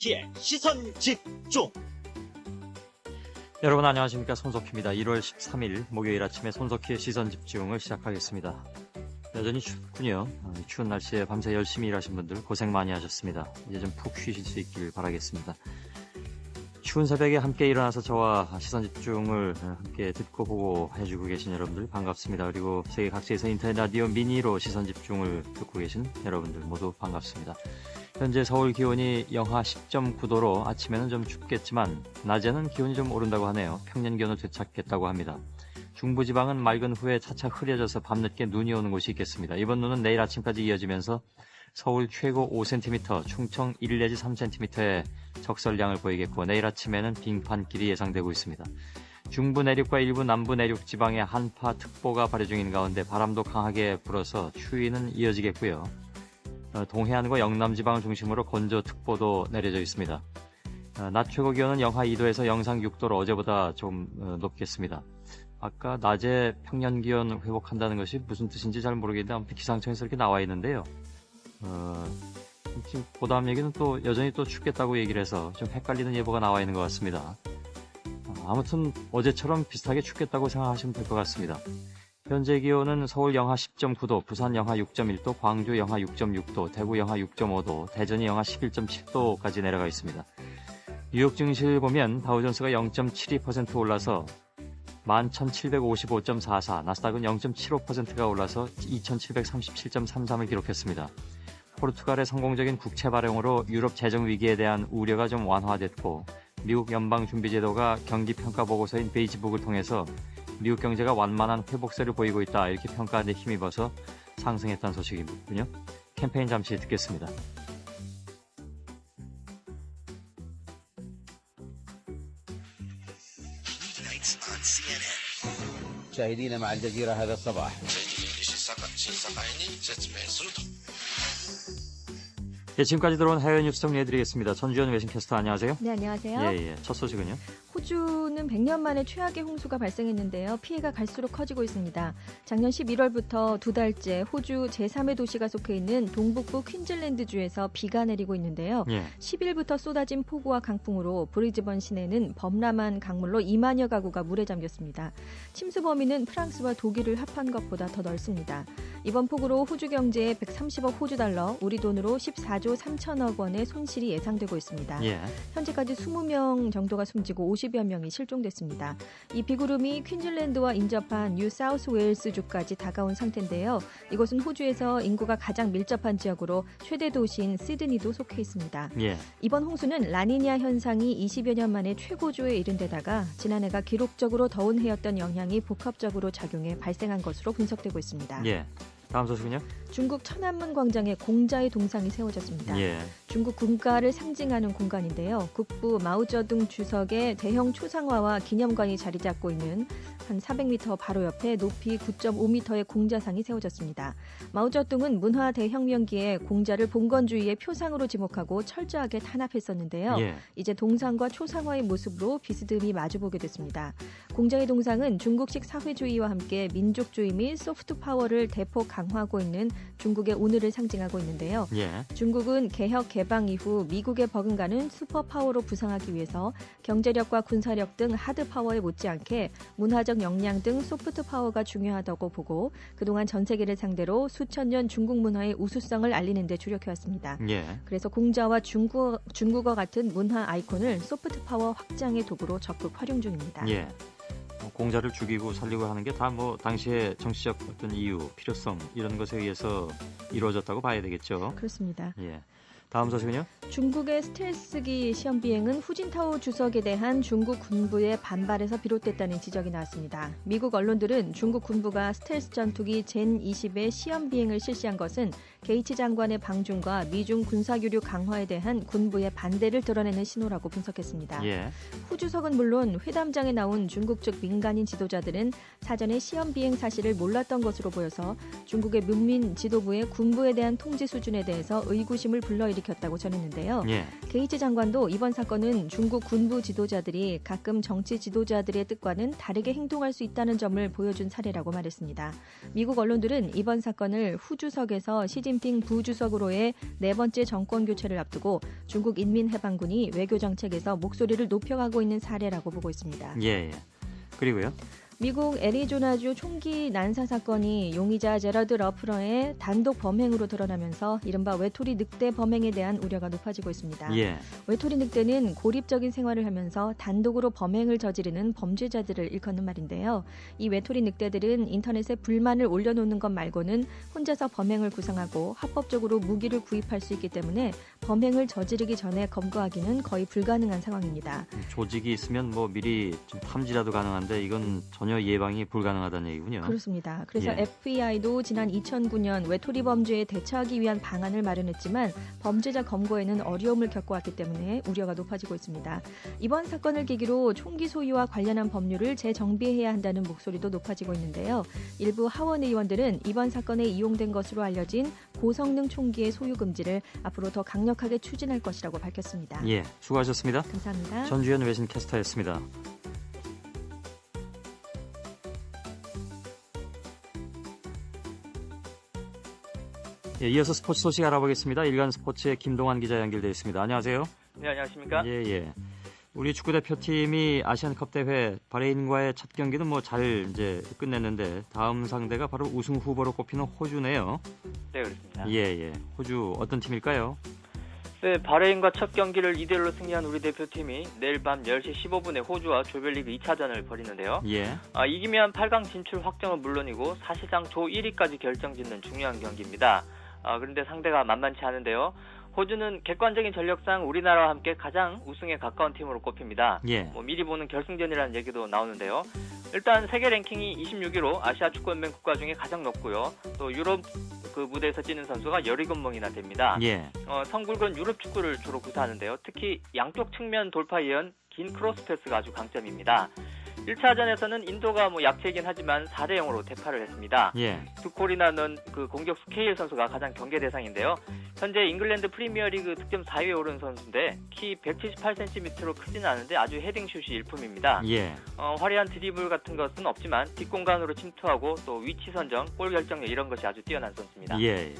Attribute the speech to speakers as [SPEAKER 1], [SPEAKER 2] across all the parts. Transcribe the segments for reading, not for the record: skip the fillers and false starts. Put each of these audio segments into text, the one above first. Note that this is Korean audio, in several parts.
[SPEAKER 1] 손석희의 시선 집중.
[SPEAKER 2] 여러분 안녕하십니까, 손석희입니다. 1월 13일 목요일 아침에 손석희의 시선 집중을 시작하겠습니다. 여전히 춥군요. 추운 날씨에 밤새 열심히 일하신 분들 고생 많이 하셨습니다. 이제 좀 푹 쉬실 수 있길 바라겠습니다. 추운 새벽에 함께 일어나서 저와 시선 집중을 함께 듣고 보고 해주고 계신 여러분들 반갑습니다. 그리고 세계 각지에서 인터넷 라디오 미니로 시선 집중을 듣고 계신 여러분들 모두 반갑습니다. 현재 서울 기온이 영하 10.9도로 아침에는 좀 춥겠지만 낮에는 기온이 좀 오른다고 하네요. 평년 기온을 되찾겠다고 합니다. 중부지방은 맑은 후에 차차 흐려져서 밤늦게 눈이 오는 곳이 있겠습니다. 이번 눈은 내일 아침까지 이어지면서 서울 최고 5cm, 충청 1 내지 3cm의 적설량을 보이겠고 내일 아침에는 빙판길이 예상되고 있습니다. 중부 내륙과 일부 남부 내륙 지방에 한파특보가 발효 중인 가운데 바람도 강하게 불어서 추위는 이어지겠고요. 동해안과 영남지방을 중심으로 건조특보도 내려져 있습니다. 낮 최고 기온은 영하 2도에서 영상 6도로 어제보다 좀 높겠습니다. 아까 낮에 평년 기온 회복한다는 것이 무슨 뜻인지 잘 모르겠는데 아무튼 기상청에서 이렇게 나와 있는데요. 지금 그 다음 얘기는 또 여전히 또 춥겠다고 얘기를 해서 좀 헷갈리는 예보가 나와 있는 것 같습니다. 아무튼 어제처럼 비슷하게 춥겠다고 생각하시면 될 것 같습니다. 현재 기온은 서울 영하 10.9도, 부산 영하 6.1도, 광주 영하 6.6도, 대구 영하 6.5도, 대전이 영하 11.7도까지 내려가 있습니다. 뉴욕 증시를 보면 다우존스가 0.72% 올라서 11,755.44, 나스닥은 0.75%가 올라서 2,737.33을 기록했습니다. 포르투갈의 성공적인 국채 발행으로 유럽 재정 위기에 대한 우려가 좀 완화됐고 미국 연방준비제도가 경기평가보고서인 베이지북을 통해서 미국 경제가 완만한 회복세를 보이고 있다 이렇게 평가에 힘입어서 상승했다는 소식이군요. 캠페인 잠시 듣겠습니다.
[SPEAKER 3] مشاهدينا مع الجزيرة هذا الصباح.
[SPEAKER 2] 예, 지금까지 들어온 해외 뉴스 정리해드리겠습니다. 전주현 외신캐스터 안녕하세요.
[SPEAKER 4] 네, 안녕하세요.
[SPEAKER 2] 예. 첫 소식은요?
[SPEAKER 4] 호주는 100년 만에 최악의 홍수가 발생했는데요. 피해가 갈수록 커지고 있습니다. 작년 11월부터 두 달째 호주 제3의 도시가 속해 있는 동북부 퀸즐랜드주에서 비가 내리고 있는데요. 10일부터 쏟아진 폭우와 강풍으로 브리즈번 시내는 범람한 강물로 2만여 가구가 물에 잠겼습니다. 침수 범위는 프랑스와 독일을 합한 것보다 더 넓습니다. 이번 폭우로 호주 경제에 130억 호주 달러, 우리 돈으로 14조 3천억 원의 손실이 예상되고 있습니다. 현재까지 20명 정도가 숨지고 50여 명이 실종됐습니다. 이 비구름이 퀸즐랜드와 인접한 뉴 사우스 웨일스주까지 다가온 상태인데요. 이곳은 호주에서 인구가 가장 밀접한 지역으로 최대 도시인 시드니도 속해 있습니다. 이번 홍수는 라니냐 현상이 20여 년 만에 최고조에 이른 데다가 지난해가 기록적으로 더운 해였던 영향이 복합적으로 작용해 발생한 것으로 분석되고 있습니다.
[SPEAKER 2] 다음 소식은요?
[SPEAKER 4] 중국 천안문 광장에 공자의 동상이 세워졌습니다. 중국 군가를 상징하는 공간인데요. 국부 마오쩌둥 주석의 대형 초상화와 기념관이 자리 잡고 있는 한 400m 바로 옆에 높이 9.5m의 공자상이 세워졌습니다. 마오쩌둥은 문화 대혁명기에 공자를 봉건주의의 표상으로 지목하고 철저하게 탄압했었는데요. 이제 동상과 초상화의 모습으로 비스듬히 마주보게 됐습니다. 공자의 동상은 중국식 사회주의와 함께 민족주의 및 소프트 파워를 대폭 강화하고 있는 중국의 오늘을 상징하고 있는데요. 중국은 개혁 개방 이후 미국에 버금가는 슈퍼파워로 부상하기 위해서 경제력과 군사력 등 하드파워에 못지않게 문화적 역량 등 소프트 파워가 중요하다고 보고 그동안 전 세계를 상대로 수천 년 중국 문화의 우수성을 알리는 데 주력해왔습니다. 그래서 공자와 중국어 같은 문화 아이콘을 소프트 파워 확장의 도구로 적극 활용 중입니다.
[SPEAKER 2] 공자를 죽이고 살리고 하는 게 다 당시의 정치적 어떤 이유, 필요성 이런 것에 의해서 이루어졌다고 봐야 되겠죠.
[SPEAKER 4] 그렇습니다.
[SPEAKER 2] 다음 소식은요?
[SPEAKER 4] 중국의 스텔스기 시험 비행은 후진타오 주석에 대한 중국 군부의 반발에서 비롯됐다는 지적이 나왔습니다. 미국 언론들은 중국 군부가 스텔스 전투기 젠20의 시험 비행을 실시한 것은 게이츠 장관의 방중과 미중 군사교류 강화에 대한 군부의 반대를 드러내는 신호라고 분석했습니다. 후 주석은 물론 회담장에 나온 중국 측 민간인 지도자들은 사전에 시험 비행 사실을 몰랐던 것으로 보여서 중국의 문민 지도부의 군부에 대한 통제 수준에 대해서 의구심을 불러일으키고 밝혔다고 전했는데요.
[SPEAKER 2] 예.
[SPEAKER 4] 게이츠 장관도 이번 사건은 중국 군부 지도자들이 가끔 정치 지도자들의 뜻과는 다르게 행동할 수 있다는 점을 보여준 사례라고 말했습니다. 미국 언론들은 이번 사건을 후 주석에서 시진핑 부주석으로의 네 번째 정권 교체를 앞두고 중국 인민해방군이 외교 정책에서 목소리를 높여가고 있는 사례라고 보고 있습니다.
[SPEAKER 2] 예. 그리고요.
[SPEAKER 4] 미국 애리조나주 총기 난사 사건이 용의자 제러드 러프러의 단독 범행으로 드러나면서 이른바 외톨이 늑대 범행에 대한 우려가 높아지고 있습니다.
[SPEAKER 2] 예.
[SPEAKER 4] 외톨이 늑대는 고립적인 생활을 하면서 단독으로 범행을 저지르는 범죄자들을 일컫는 말인데요. 이 외톨이 늑대들은 인터넷에 불만을 올려놓는 것 말고는 혼자서 범행을 구상하고 합법적으로 무기를 구입할 수 있기 때문에 범행을 저지르기 전에 검거하기는 거의 불가능한 상황입니다.
[SPEAKER 2] 조직이 있으면 뭐 미리 좀 탐지라도 가능한데 이건 전혀 예방이 불가능하다는 얘기군요.
[SPEAKER 4] 그렇습니다. 그래서
[SPEAKER 2] 예.
[SPEAKER 4] FBI도 지난 2009년 외톨이 범죄에 대처하기 위한 방안을 마련했지만 범죄자 검거에는 어려움을 겪어왔기 때문에 우려가 높아지고 있습니다. 이번 사건을 계기로 총기 소유와 관련한 법률을 재정비해야 한다는 목소리도 높아지고 있는데요. 일부 하원 의원들은 이번 사건에 이용된 것으로 알려진 고성능 총기의 소유 금지를 앞으로 더 강력하게 추진할 것이라고 밝혔습니다.
[SPEAKER 2] 예, 수고하셨습니다.
[SPEAKER 4] 감사합니다.
[SPEAKER 2] 전주현 외신 캐스터였습니다. 예, 이어서 스포츠 소식 알아보겠습니다. 일간 스포츠의 김동환 기자 연결되어 있습니다. 안녕하세요.
[SPEAKER 5] 네, 안녕하십니까?
[SPEAKER 2] 예. 우리 축구 대표팀이 아시안컵 대회 바레인과의 첫 경기는 뭐 잘 이제 끝냈는데 다음 상대가 바로 우승 후보로 꼽히는 호주네요.
[SPEAKER 5] 네, 그렇습니다.
[SPEAKER 2] 예. 호주 어떤 팀일까요?
[SPEAKER 5] 네, 바레인과 첫 경기를 2대1로 승리한 우리 대표팀이 내일 밤 10시 15분에 호주와 조별리그 2차전을 벌이는데요.
[SPEAKER 2] 예.
[SPEAKER 5] 이기면 8강 진출 확정은 물론이고 사실상 조 1위까지 결정짓는 중요한 경기입니다. 그런데 상대가 만만치 않은데요. 호주는 객관적인 전력상 우리나라와 함께 가장 우승에 가까운 팀으로 꼽힙니다.
[SPEAKER 2] 예.
[SPEAKER 5] 미리 보는 결승전이라는 얘기도 나오는데요. 일단 세계 랭킹이 26위로 아시아 축구연맹 국가 중에 가장 높고요. 또 유럽 그 무대에서 뛰는 선수가 17명이나 됩니다.
[SPEAKER 2] 예.
[SPEAKER 5] 성굵은 유럽 축구를 주로 구사하는데요. 특히 양쪽 측면 돌파에 이은 긴 크로스 패스가 아주 강점입니다. 1차전에서는 인도가 약체이긴 하지만 4대0으로 대파를 했습니다.
[SPEAKER 2] 예.
[SPEAKER 5] 두 골이나 넣은 그 공격수 케일 선수가 가장 경계 대상인데요. 현재 잉글랜드 프리미어리그 득점 4위에 오른 선수인데 키 178cm로 크지는 않은데 아주 헤딩슛이 일품입니다.
[SPEAKER 2] 예.
[SPEAKER 5] 화려한 드리블 같은 것은 없지만 뒷공간으로 침투하고 또 위치 선정, 골 결정력 이런 것이 아주 뛰어난 선수입니다.
[SPEAKER 2] 예.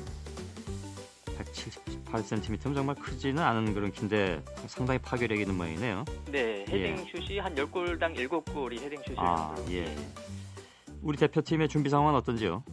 [SPEAKER 2] 178cm면 정말 크지는 않은 그런 키인데 상당히 파괴력 있는 모양이네요.
[SPEAKER 5] 네, 헤딩슛이 한 10골당 7골이 헤딩슛이에요.
[SPEAKER 2] 예. 우리 대표팀의 준비 상황은 어떤지요?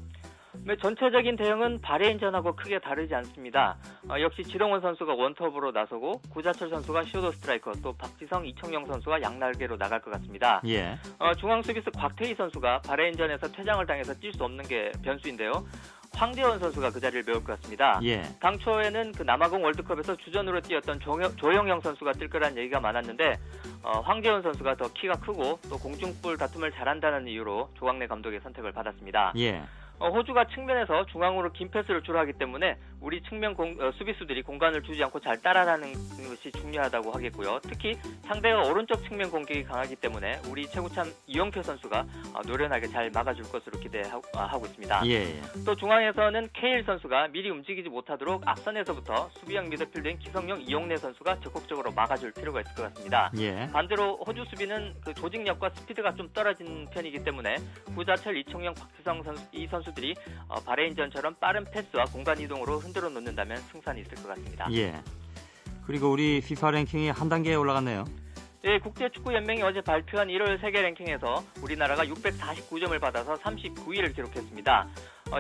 [SPEAKER 5] 네, 전체적인 대응은 바레인전하고 크게 다르지 않습니다. 역시 지동원 선수가 원톱으로 나서고 구자철 선수가 섀도우 스트라이커, 또 박지성, 이청용 선수가 양날개로 나갈 것 같습니다.
[SPEAKER 2] 예.
[SPEAKER 5] 중앙 수비수 곽태희 선수가 바레인전에서 퇴장을 당해서 뛸 수 없는 게 변수인데요. 황재원 선수가 그 자리를 메울 것 같습니다.
[SPEAKER 2] 예.
[SPEAKER 5] 당초에는 그 남아공 월드컵에서 주전으로 뛰었던 조영영 선수가 뛸 거라는 얘기가 많았는데 황재원 선수가 더 키가 크고 또 공중볼 다툼을 잘한다는 이유로 조광래 감독의 선택을 받았습니다.
[SPEAKER 2] 예.
[SPEAKER 5] 호주가 측면에서 중앙으로 긴 패스를 주로 하기 때문에 우리 측면 수비수들이 공간을 주지 않고 잘 따라가는 것이 중요하다고 하겠고요. 특히 상대가 오른쪽 측면 공격이 강하기 때문에 우리 최고참 이용표 선수가 노련하게 잘 막아줄 것으로 기대하고 있습니다.
[SPEAKER 2] 예.
[SPEAKER 5] 또 중앙에서는 케일 선수가 미리 움직이지 못하도록 앞선에서부터 수비형 미드필더인 기성용, 이용래 선수가 적극적으로 막아줄 필요가 있을 것 같습니다.
[SPEAKER 2] 예.
[SPEAKER 5] 반대로 호주 수비는 그 조직력과 스피드가 좀 떨어진 편이기 때문에 구자철, 이청용, 박지성 이 선수들이 바레인전처럼 빠른 패스와 공간 이동으로 흔들어 놓는다면 승산이 있을 것 같습니다.
[SPEAKER 2] 예. 그리고 우리 FIFA 랭킹이 한 단계 올라갔네요.
[SPEAKER 5] 네, 국제축구연맹이 어제 발표한 1월 세계 랭킹에서 우리나라가 649점을 받아서 39위를 기록했습니다.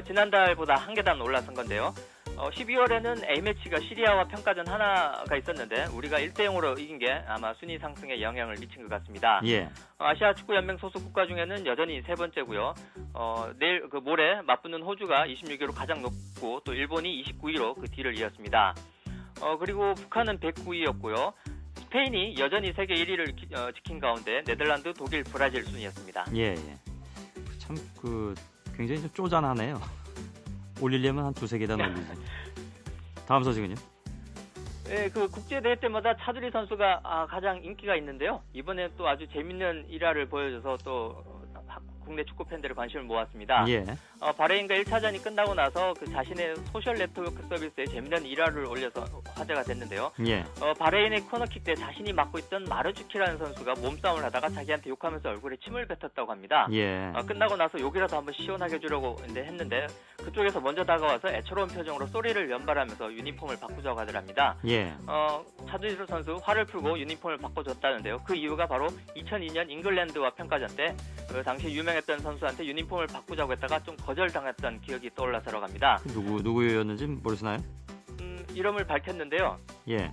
[SPEAKER 5] 지난달보다 한 계단 올라선 건데요. 12월에는 A매치가 시리아와 평가전 하나가 있었는데 우리가 1대0으로 이긴 게 아마 순위 상승에 영향을 미친 것 같습니다.
[SPEAKER 2] 예.
[SPEAKER 5] 아시아 축구연맹 소속 국가 중에는 여전히 세 번째고요. 내일 모레 맞붙는 호주가 26위로 가장 높고 또 일본이 29위로 그 뒤를 이었습니다. 그리고 북한은 109위였고요. 스페인이 여전히 세계 1위를 지킨 가운데 네덜란드, 독일, 브라질 순이었습니다.
[SPEAKER 2] 예. 참 굉장히 좀 쪼잔하네요. 올리려면 한 두세 계단 올리지. 다음 소식은요?
[SPEAKER 5] 네, 그 국제대회 때마다 차두리 선수가 가장 인기가 있는데요. 이번에 또 아주 재밌는 일화를 보여줘서 또 국내 축구 팬들의 관심을 모았습니다.
[SPEAKER 2] 예.
[SPEAKER 5] 바레인과 1차전이 끝나고 나서 그 자신의 소셜 네트워크 서비스에 재미난 일화를 올려서 화제가 됐는데요.
[SPEAKER 2] 예.
[SPEAKER 5] 바레인의 코너킥 때 자신이 맡고 있던 마르주키라는 선수가 몸싸움을 하다가 자기한테 욕하면서 얼굴에 침을 뱉었다고 합니다.
[SPEAKER 2] 예.
[SPEAKER 5] 끝나고 나서 욕이라도 한번 시원하게 해주려고 했는데 그쪽에서 먼저 다가와서 애처로운 표정으로 소리를 연발하면서 유니폼을 바꾸자고 하더랍니다.
[SPEAKER 2] 예.
[SPEAKER 5] 차두리로 선수 화를 풀고 유니폼을 바꿔줬다는데요. 그 이유가 바로 2002년 잉글랜드와 평가전 때 그 당시 유명했던 선수한테 유니폼을 바꾸자고 했다가 좀 거절당했던 기억이 떠올라서라고 합니다.
[SPEAKER 2] 누구였는지 모르시나요?
[SPEAKER 5] 이름을 밝혔는데요.
[SPEAKER 2] 예.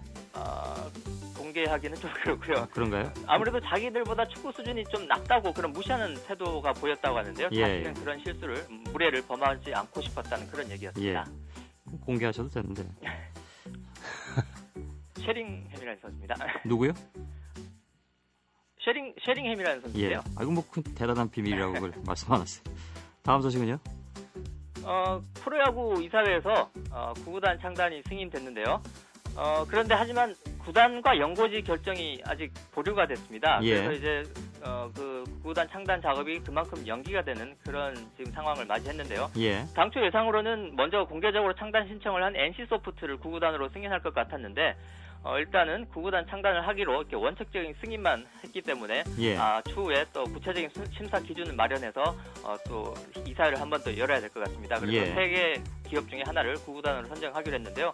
[SPEAKER 5] 공개하기는 좀 그렇고요.
[SPEAKER 2] 그런가요?
[SPEAKER 5] 아무래도 자기들보다 축구 수준이 좀 낮다고 그런 무시하는 태도가 보였다고 하는데요.
[SPEAKER 2] 예,
[SPEAKER 5] 자신은 그런 실수를, 무례를 범하지 않고 싶었다는 그런 얘기였습니다.
[SPEAKER 2] 예. 공개하셔도 되는데.
[SPEAKER 5] 쉐링햄이라는 선수입니다.
[SPEAKER 2] 누구요?
[SPEAKER 5] 쉐링햄이라는
[SPEAKER 2] 예.
[SPEAKER 5] 선수인데요.
[SPEAKER 2] 아이고 뭐 큰 대단한 비밀이라고 그걸 말씀 안 하세요. 다음 소식은요?
[SPEAKER 5] 프로야구 이사회에서 구구단 창단이 승인됐는데요. 그런데 하지만 구단과 연고지 결정이 아직 보류가 됐습니다.
[SPEAKER 2] 예.
[SPEAKER 5] 그래서 이제 그 구구단 창단 작업이 그만큼 연기가 되는 그런 지금 상황을 맞이했는데요.
[SPEAKER 2] 예.
[SPEAKER 5] 당초 예상으로는 먼저 공개적으로 창단 신청을 한 NC소프트를 구구단으로 승인할 것 같았는데 일단은 구구단 창단을 하기로 이렇게 원칙적인 승인만 했기 때문에
[SPEAKER 2] 예.
[SPEAKER 5] 추후에 또 구체적인 심사 기준을 마련해서 또 이사회를 한 번 더 열어야 될 것 같습니다. 그래서
[SPEAKER 2] 예.
[SPEAKER 5] 3개 기업 중에 하나를 구구단으로 선정하기로 했는데요.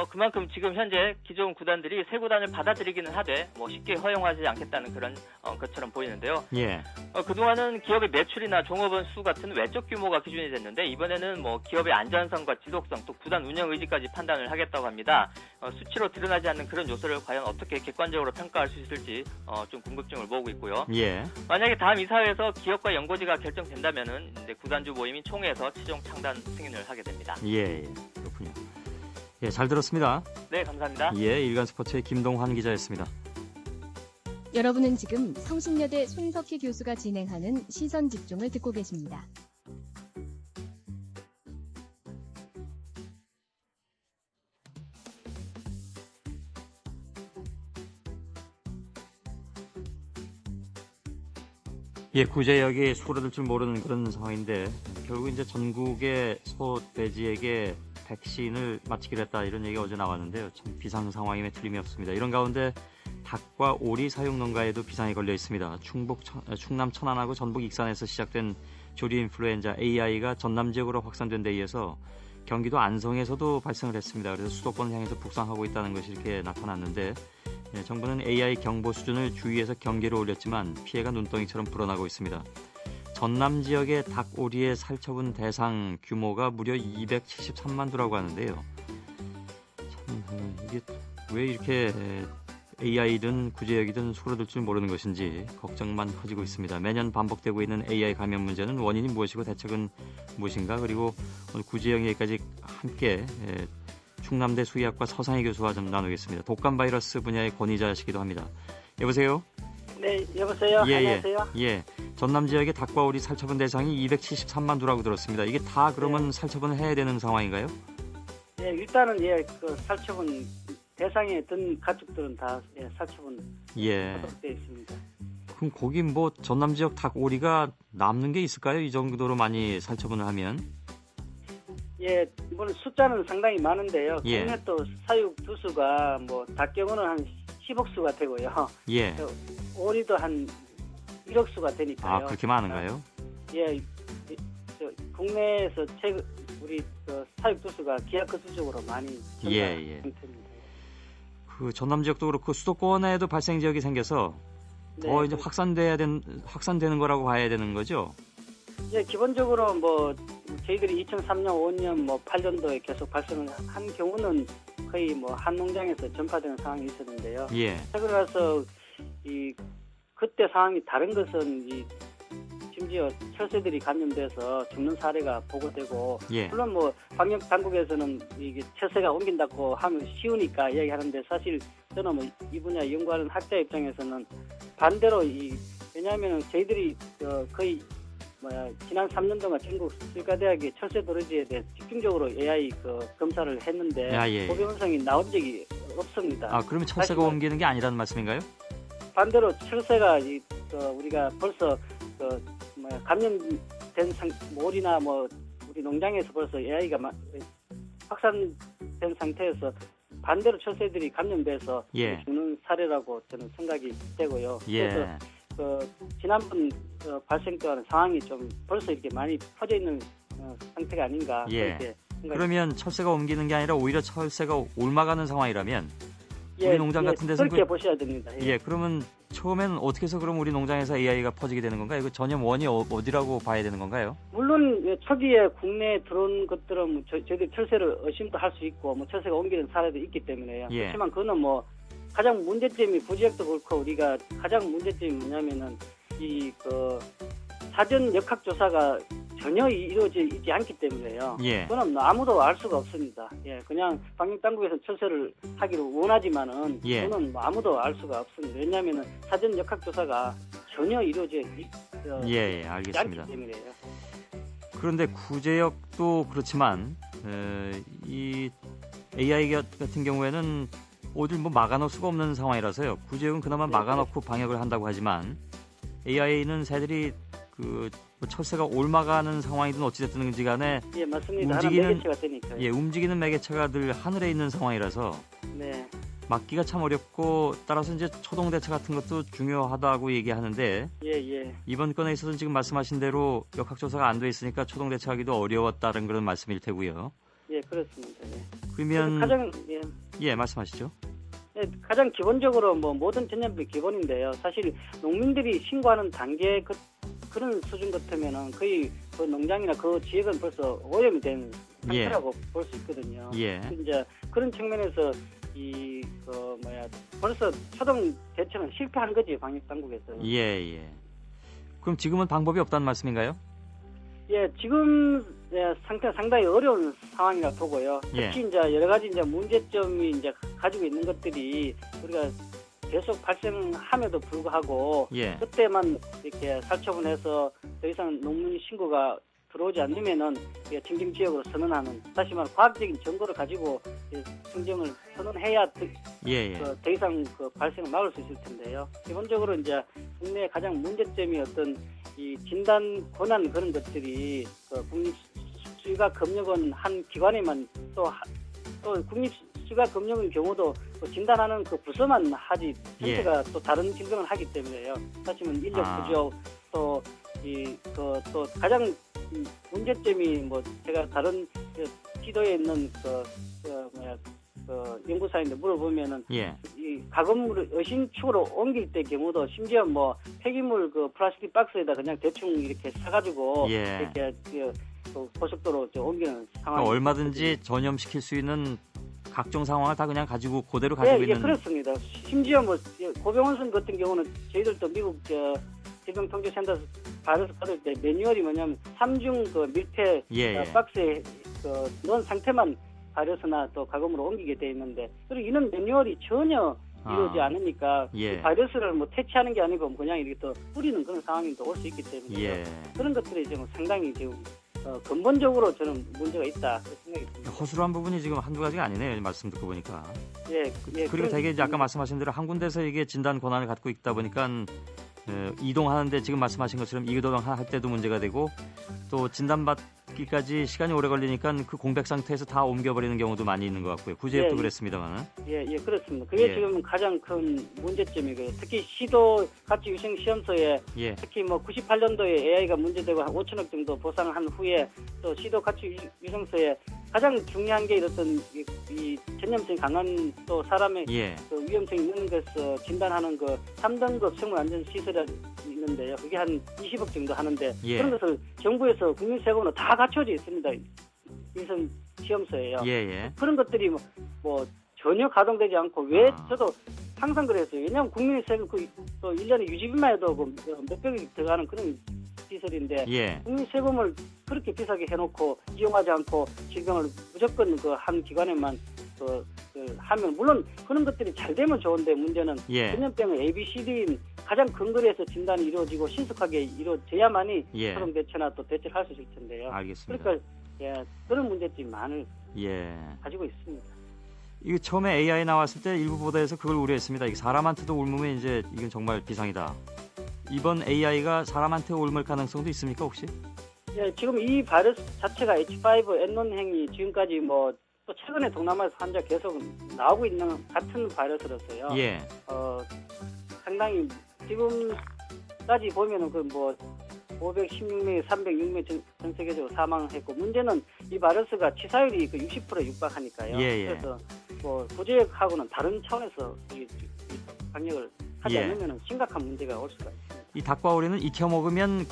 [SPEAKER 5] 그만큼 지금 현재 기존 구단들이 새 구단을 받아들이기는 하되 뭐 쉽게 허용하지 않겠다는 그런 것처럼 보이는데요.
[SPEAKER 2] 예.
[SPEAKER 5] 그동안은 기업의 매출이나 종업원 수 같은 외적 규모가 기준이 됐는데 이번에는 뭐 기업의 안전성과 지속성 또 구단 운영 의지까지 판단을 하겠다고 합니다. 수치로 드러나지 않는 그런 요소를 과연 어떻게 객관적으로 평가할 수 있을지 좀 궁금증을 모으고 있고요.
[SPEAKER 2] 예.
[SPEAKER 5] 만약에 다음 이사회에서 기업과 연고지가 결정된다면은 이제 구단주 모임이 총회에서 최종 창단 승인을 하게 됩니다.
[SPEAKER 2] 예. 그렇군요. 예, 잘 들었습니다.
[SPEAKER 5] 네, 감사합니다.
[SPEAKER 2] 예, 일간스포츠의 김동환 기자였습니다.
[SPEAKER 6] 여러분은 지금 성신여대 손석희 교수가 진행하는 시선 집중을 듣고 계십니다.
[SPEAKER 2] 예, 구제역이 수그러들 줄 모르는 그런 상황인데 결국 이제 전국의 소돼지에게 백신을 마치기로 했다 이런 얘기가 어제 나왔는데요. 참 비상 상황임에 틀림이 없습니다. 이런 가운데 닭과 오리 사육 농가에도 비상이 걸려 있습니다. 충남 천안하고 전북 익산에서 시작된 조류 인플루엔자 AI가 전남 지역으로 확산된 데 이어서 경기도 안성에서도 발생을 했습니다. 그래서 수도권을 향해서 북상하고 있다는 것이 이렇게 나타났는데 정부는 AI 경보 수준을 주위에서 경계로 올렸지만 피해가 눈덩이처럼 불어나고 있습니다. 전남 지역의 닭, 오리의 살처분 대상 규모가 무려 273만 두라고 하는데요. 참 이게 왜 이렇게 AI든 구제역이든 수그러들 줄 모르는 것인지 걱정만 커지고 있습니다. 매년 반복되고 있는 AI 감염 문제는 원인이 무엇이고 대책은 무엇인가? 그리고 오늘 구제역 얘기까지 함께 충남대 수의학과 서상희 교수와 좀 나누겠습니다. 독감 바이러스 분야의 권위자시기도 합니다. 여보세요?
[SPEAKER 7] 네, 여보세요? 안녕하세요?
[SPEAKER 2] 예. 전남 지역의 닭과 오리 살처분 대상이 273만 두라고 들었습니다. 이게 다 그러면 살처분을 해야 되는 상황인가요?
[SPEAKER 7] 예, 일단은 그 살처분 대상에 든 가축들은 다 살처분 하도록 되어 있습니다.
[SPEAKER 2] 그럼 거기 뭐 전남 지역 닭, 오리가 남는 게 있을까요? 이 정도로 많이 살처분을 하면?
[SPEAKER 7] 예, 이번 숫자는 상당히 많은데요.
[SPEAKER 2] 예.
[SPEAKER 7] 국내 또 사육 두수가 뭐 닭 경우는 한 10억 수가 되고요.
[SPEAKER 2] 예.
[SPEAKER 7] 오리도 한 1억 수가 되니까요.
[SPEAKER 2] 아, 그렇게 많은가요?
[SPEAKER 7] 예, 국내에서 우리 사육 두수가 기하급수적으로 많이 증가한 상태입니다.
[SPEAKER 2] 그 전남 지역도 그렇고 수도권에도 발생 지역이 생겨서 더 이제 확산되는 거라고 봐야 되는 거죠?
[SPEAKER 7] 예, 기본적으로 뭐 저희들이 2003년, 5년, 뭐 8년도에 계속 발생을 한 경우는 거의 뭐 한 농장에서 전파되는 상황이 있었는데요.
[SPEAKER 2] 예.
[SPEAKER 7] 최근 와서 그때 상황이 다른 것은 심지어 철새들이 감염돼서 죽는 사례가 보고되고
[SPEAKER 2] 예.
[SPEAKER 7] 물론 뭐 방역 당국에서는 이게 철새가 옮긴다고 하면 쉬우니까 이야기하는데 사실 저는 뭐 이 분야 연구하는 학자 입장에서는 반대로 왜냐하면 저희들이 거의 지난 3년 동안 전국 수의과대학의 철새 도래지에 대해 집중적으로 AI 검사를 했는데 고병원성이 나온 적이 없습니다.
[SPEAKER 2] 아, 그러면 철새가 옮기는 게 아니라는 말씀인가요?
[SPEAKER 7] 반대로 철새가 우리가 벌써 감염된 몰이나 뭐 우리 농장에서 벌써 AI가 확산된 상태에서 반대로 철새들이 감염돼서
[SPEAKER 2] 예.
[SPEAKER 7] 죽는 사례라고 저는 생각이 되고요.
[SPEAKER 2] 예.
[SPEAKER 7] 그래서 지난번 발생했던 상황이 좀 벌써 이렇게 많이 퍼져 있는 상태가 아닌가
[SPEAKER 2] 예.
[SPEAKER 7] 그렇게 생각이
[SPEAKER 2] 그러면 철새가 옮기는 게 아니라 오히려 철새가 옮아가는 상황이라면 우리 농장 같은 데서는
[SPEAKER 7] 그렇게 보셔야 됩니다.
[SPEAKER 2] 예, 그러면 처음엔 어떻게 해서 그럼 우리 농장에서 AI가 퍼지게 되는 건가요? 이거 전염 원이 어디라고 봐야 되는 건가요?
[SPEAKER 7] 물론 초기에 국내에 들어온 것들은 저희들이 철새를 의심도 할 수 있고 뭐 철새가 옮기는 사례도 있기 때문에요.
[SPEAKER 2] 예.
[SPEAKER 7] 그렇지만 그거는 뭐 가장 문제점이 부지역도 그렇고 우리가 가장 문제점이 뭐냐면은 사전 역학 조사가 전혀 이루어지지 않기 때문에요.
[SPEAKER 2] 예.
[SPEAKER 7] 그거는 아무도 알 수가 없습니다. 예, 그냥 방역 당국에서 철새를 하기를 원하지만은
[SPEAKER 2] 예.
[SPEAKER 7] 그거는 아무도 알 수가 없습니다. 왜냐하면은 사전 역학 조사가 전혀 이루어지지
[SPEAKER 2] 예, 알겠습니다.
[SPEAKER 7] 않기 때문에요.
[SPEAKER 2] 그런데 구제역도 그렇지만 이 AI 같은 경우에는 어딜 뭐 막아놓을 수가 없는 상황이라서요. 구제역은 그나마 막아놓고 방역을 한다고 하지만 AI는 새들이 뭐 철새가 옮아가는 상황이든 어찌됐든지 간에
[SPEAKER 7] 예, 맞습니다.
[SPEAKER 2] 움직이는-
[SPEAKER 7] 하나 매개체가 되니까요.
[SPEAKER 2] 예, 움직이는 매개체가 늘 하늘에 있는 상황이라서
[SPEAKER 7] 네.
[SPEAKER 2] 막기가 참 어렵고 따라서 이제 초동 대처 같은 것도 중요하다고 얘기하는데
[SPEAKER 7] 예.
[SPEAKER 2] 이번 건에 있어서는 지금 말씀하신 대로 역학조사가 안 돼 있으니까 초동 대처하기도 어려웠다는 그런 말씀일 테고요.
[SPEAKER 7] 예, 그렇습니다. 예.
[SPEAKER 2] 그러면
[SPEAKER 7] 가장
[SPEAKER 2] 말씀하시죠.
[SPEAKER 7] 가장 기본적으로 뭐 모든 전염병 기본인데요. 사실 농민들이 신고하는 단계 그런 수준 같으면은 거의 그 농장이나 그 지역은 벌써 오염이 된 상태라고 볼 수 있거든요.
[SPEAKER 2] 예.
[SPEAKER 7] 이제 그런 측면에서 벌써 초동 대처는 실패한 거지 방역 당국에서.
[SPEAKER 2] 예. 그럼 지금은 방법이 없다는 말씀인가요?
[SPEAKER 7] 예, 지금 상태가 상당히 어려운 상황이라 보고요.
[SPEAKER 2] 예.
[SPEAKER 7] 특히 이제 여러 가지 이제 문제점이 이제 가지고 있는 것들이 우리가 계속 발생함에도 불구하고
[SPEAKER 2] 예.
[SPEAKER 7] 그때만 이렇게 살처분해서 더 이상 논문 신고가 들어오지 않으면은 청정 지역으로 선언하는, 다시 말해 과학적인 증거를 가지고 청정을 선언해야 더 이상 발생을 막을 수 있을 텐데요. 기본적으로 이제 국내 가장 문제점이 어떤 이 진단 권한 그런 것들이 국립수의과검역원 한 기관에만 또 국립수의과검역의 경우도 진단하는 그 부서만 하지 전체가 또 다른 질병을 하기 때문에요. 사실 인력 부족 또 가장 문제점이 뭐 제가 다른 지도에 있는 연구사인데 물어보면은 이 가건물을 의심축으로 옮길 때 경우도 심지어 뭐 폐기물 플라스틱 박스에다 그냥 대충 이렇게 사가지고 이렇게 고속도로 옮기는 상황.
[SPEAKER 2] 그러니까 얼마든지 전염시킬 수 있는 각종 상황을 다 그냥 가지고 그대로 가지고 있는.
[SPEAKER 7] 예, 그렇습니다. 심지어 뭐 고병원선 같은 경우는 저희들도 미국 질병통제센터에서 받을 때 매뉴얼이 뭐냐면 3중 밀폐 박스에 넣은 상태만 바이러스나 또 가금으로 옮기게 돼 있는데, 그리고 이런 매뉴얼이 전혀 이루어지지 않으니까 바이러스를 뭐 퇴치하는 게 아니고 그냥 이렇게 또 뿌리는 그런 상황이 또 올 수 있기 때문에 그런 것들이 지금 상당히 지금 근본적으로 저는 문제가 있다 그렇게 생각이 듭니다.
[SPEAKER 2] 허술한 부분이 지금 한두 가지가 아니네요. 말씀 듣고 보니까.
[SPEAKER 7] 예,
[SPEAKER 2] 그리고 되게 이제 아까 말씀하신 대로 한 군데서 이게 진단 권한을 갖고 있다 보니까 이동하는데 지금 말씀하신 것처럼 이동할 때도 문제가 되고 또 진단받기까지 시간이 오래 걸리니까 그 공백 상태에서 다 옮겨버리는 경우도 많이 있는 것 같고요. 구제역도 그랬습니다만은.
[SPEAKER 7] 예, 그렇습니다. 그게 지금 가장 큰 문제점이고요. 특히 시도 가치 위생 시험소에 특히 뭐 98년도에 AI가 문제되고 한 5천억 정도 보상을 한 후에 또 시도 가치 위생소에 가장 중요한 게 이렇던 이 전염성이 강한 또 사람의 그 위험성이 있는 것을 진단하는 3등급 생물안전시설이 있는데요. 그게 한 20억 정도 하는데 그런 것을 정부에서 국민세금으로 다 갖춰져 있습니다. 위성 시험소에요. 그런 것들이 뭐 전혀 가동되지 않고 왜 저도 항상 그랬어요. 왜냐하면 국민세금 또 1년에 유지비만 해도 몇백억이 들어가는 그런 시설인데 국민 세금을 그렇게 비싸게 해놓고 이용하지 않고 질병을 무조건 한 기관에만 하면, 물론 그런 것들이 잘 되면 좋은데 문제는 전염병의 ABCD인 가장 근거리에서 진단이 이루어지고 신속하게 이루어져야만이 초동 대처나 또 대처를 할 수 있을 텐데요.
[SPEAKER 2] 알겠습니다.
[SPEAKER 7] 그러니까 그런 문제점이 많을 가지고 있습니다.
[SPEAKER 2] 이거 처음에 AI 나왔을 때 일부 보도에서 그걸 우려했습니다. 이게 사람한테도 옮으면 이제 이건 정말 비상이다. 이번 AI가 사람한테 옮을 가능성도 있습니까 혹시?
[SPEAKER 7] 예, 지금 이 바이러스 자체가 H5N1행이 지금까지 뭐 또 최근에 동남아에서 환자 계속 나오고 있는 같은 바이러스로서요.
[SPEAKER 2] 예.
[SPEAKER 7] 상당히 지금까지 보면은 그 뭐 516명, 306명 전 세계적으로 사망했고 문제는 이 바이러스가 치사율이 그 60%에 육박하니까요.
[SPEAKER 2] 예.
[SPEAKER 7] 그래서 뭐 구제역하고는 다른 차원에서 이 방역을 하지
[SPEAKER 2] 예.
[SPEAKER 7] 않으면 심각한 문제가 올 수가 있습니다.
[SPEAKER 2] 이 닭과 오리는 익혀 먹으면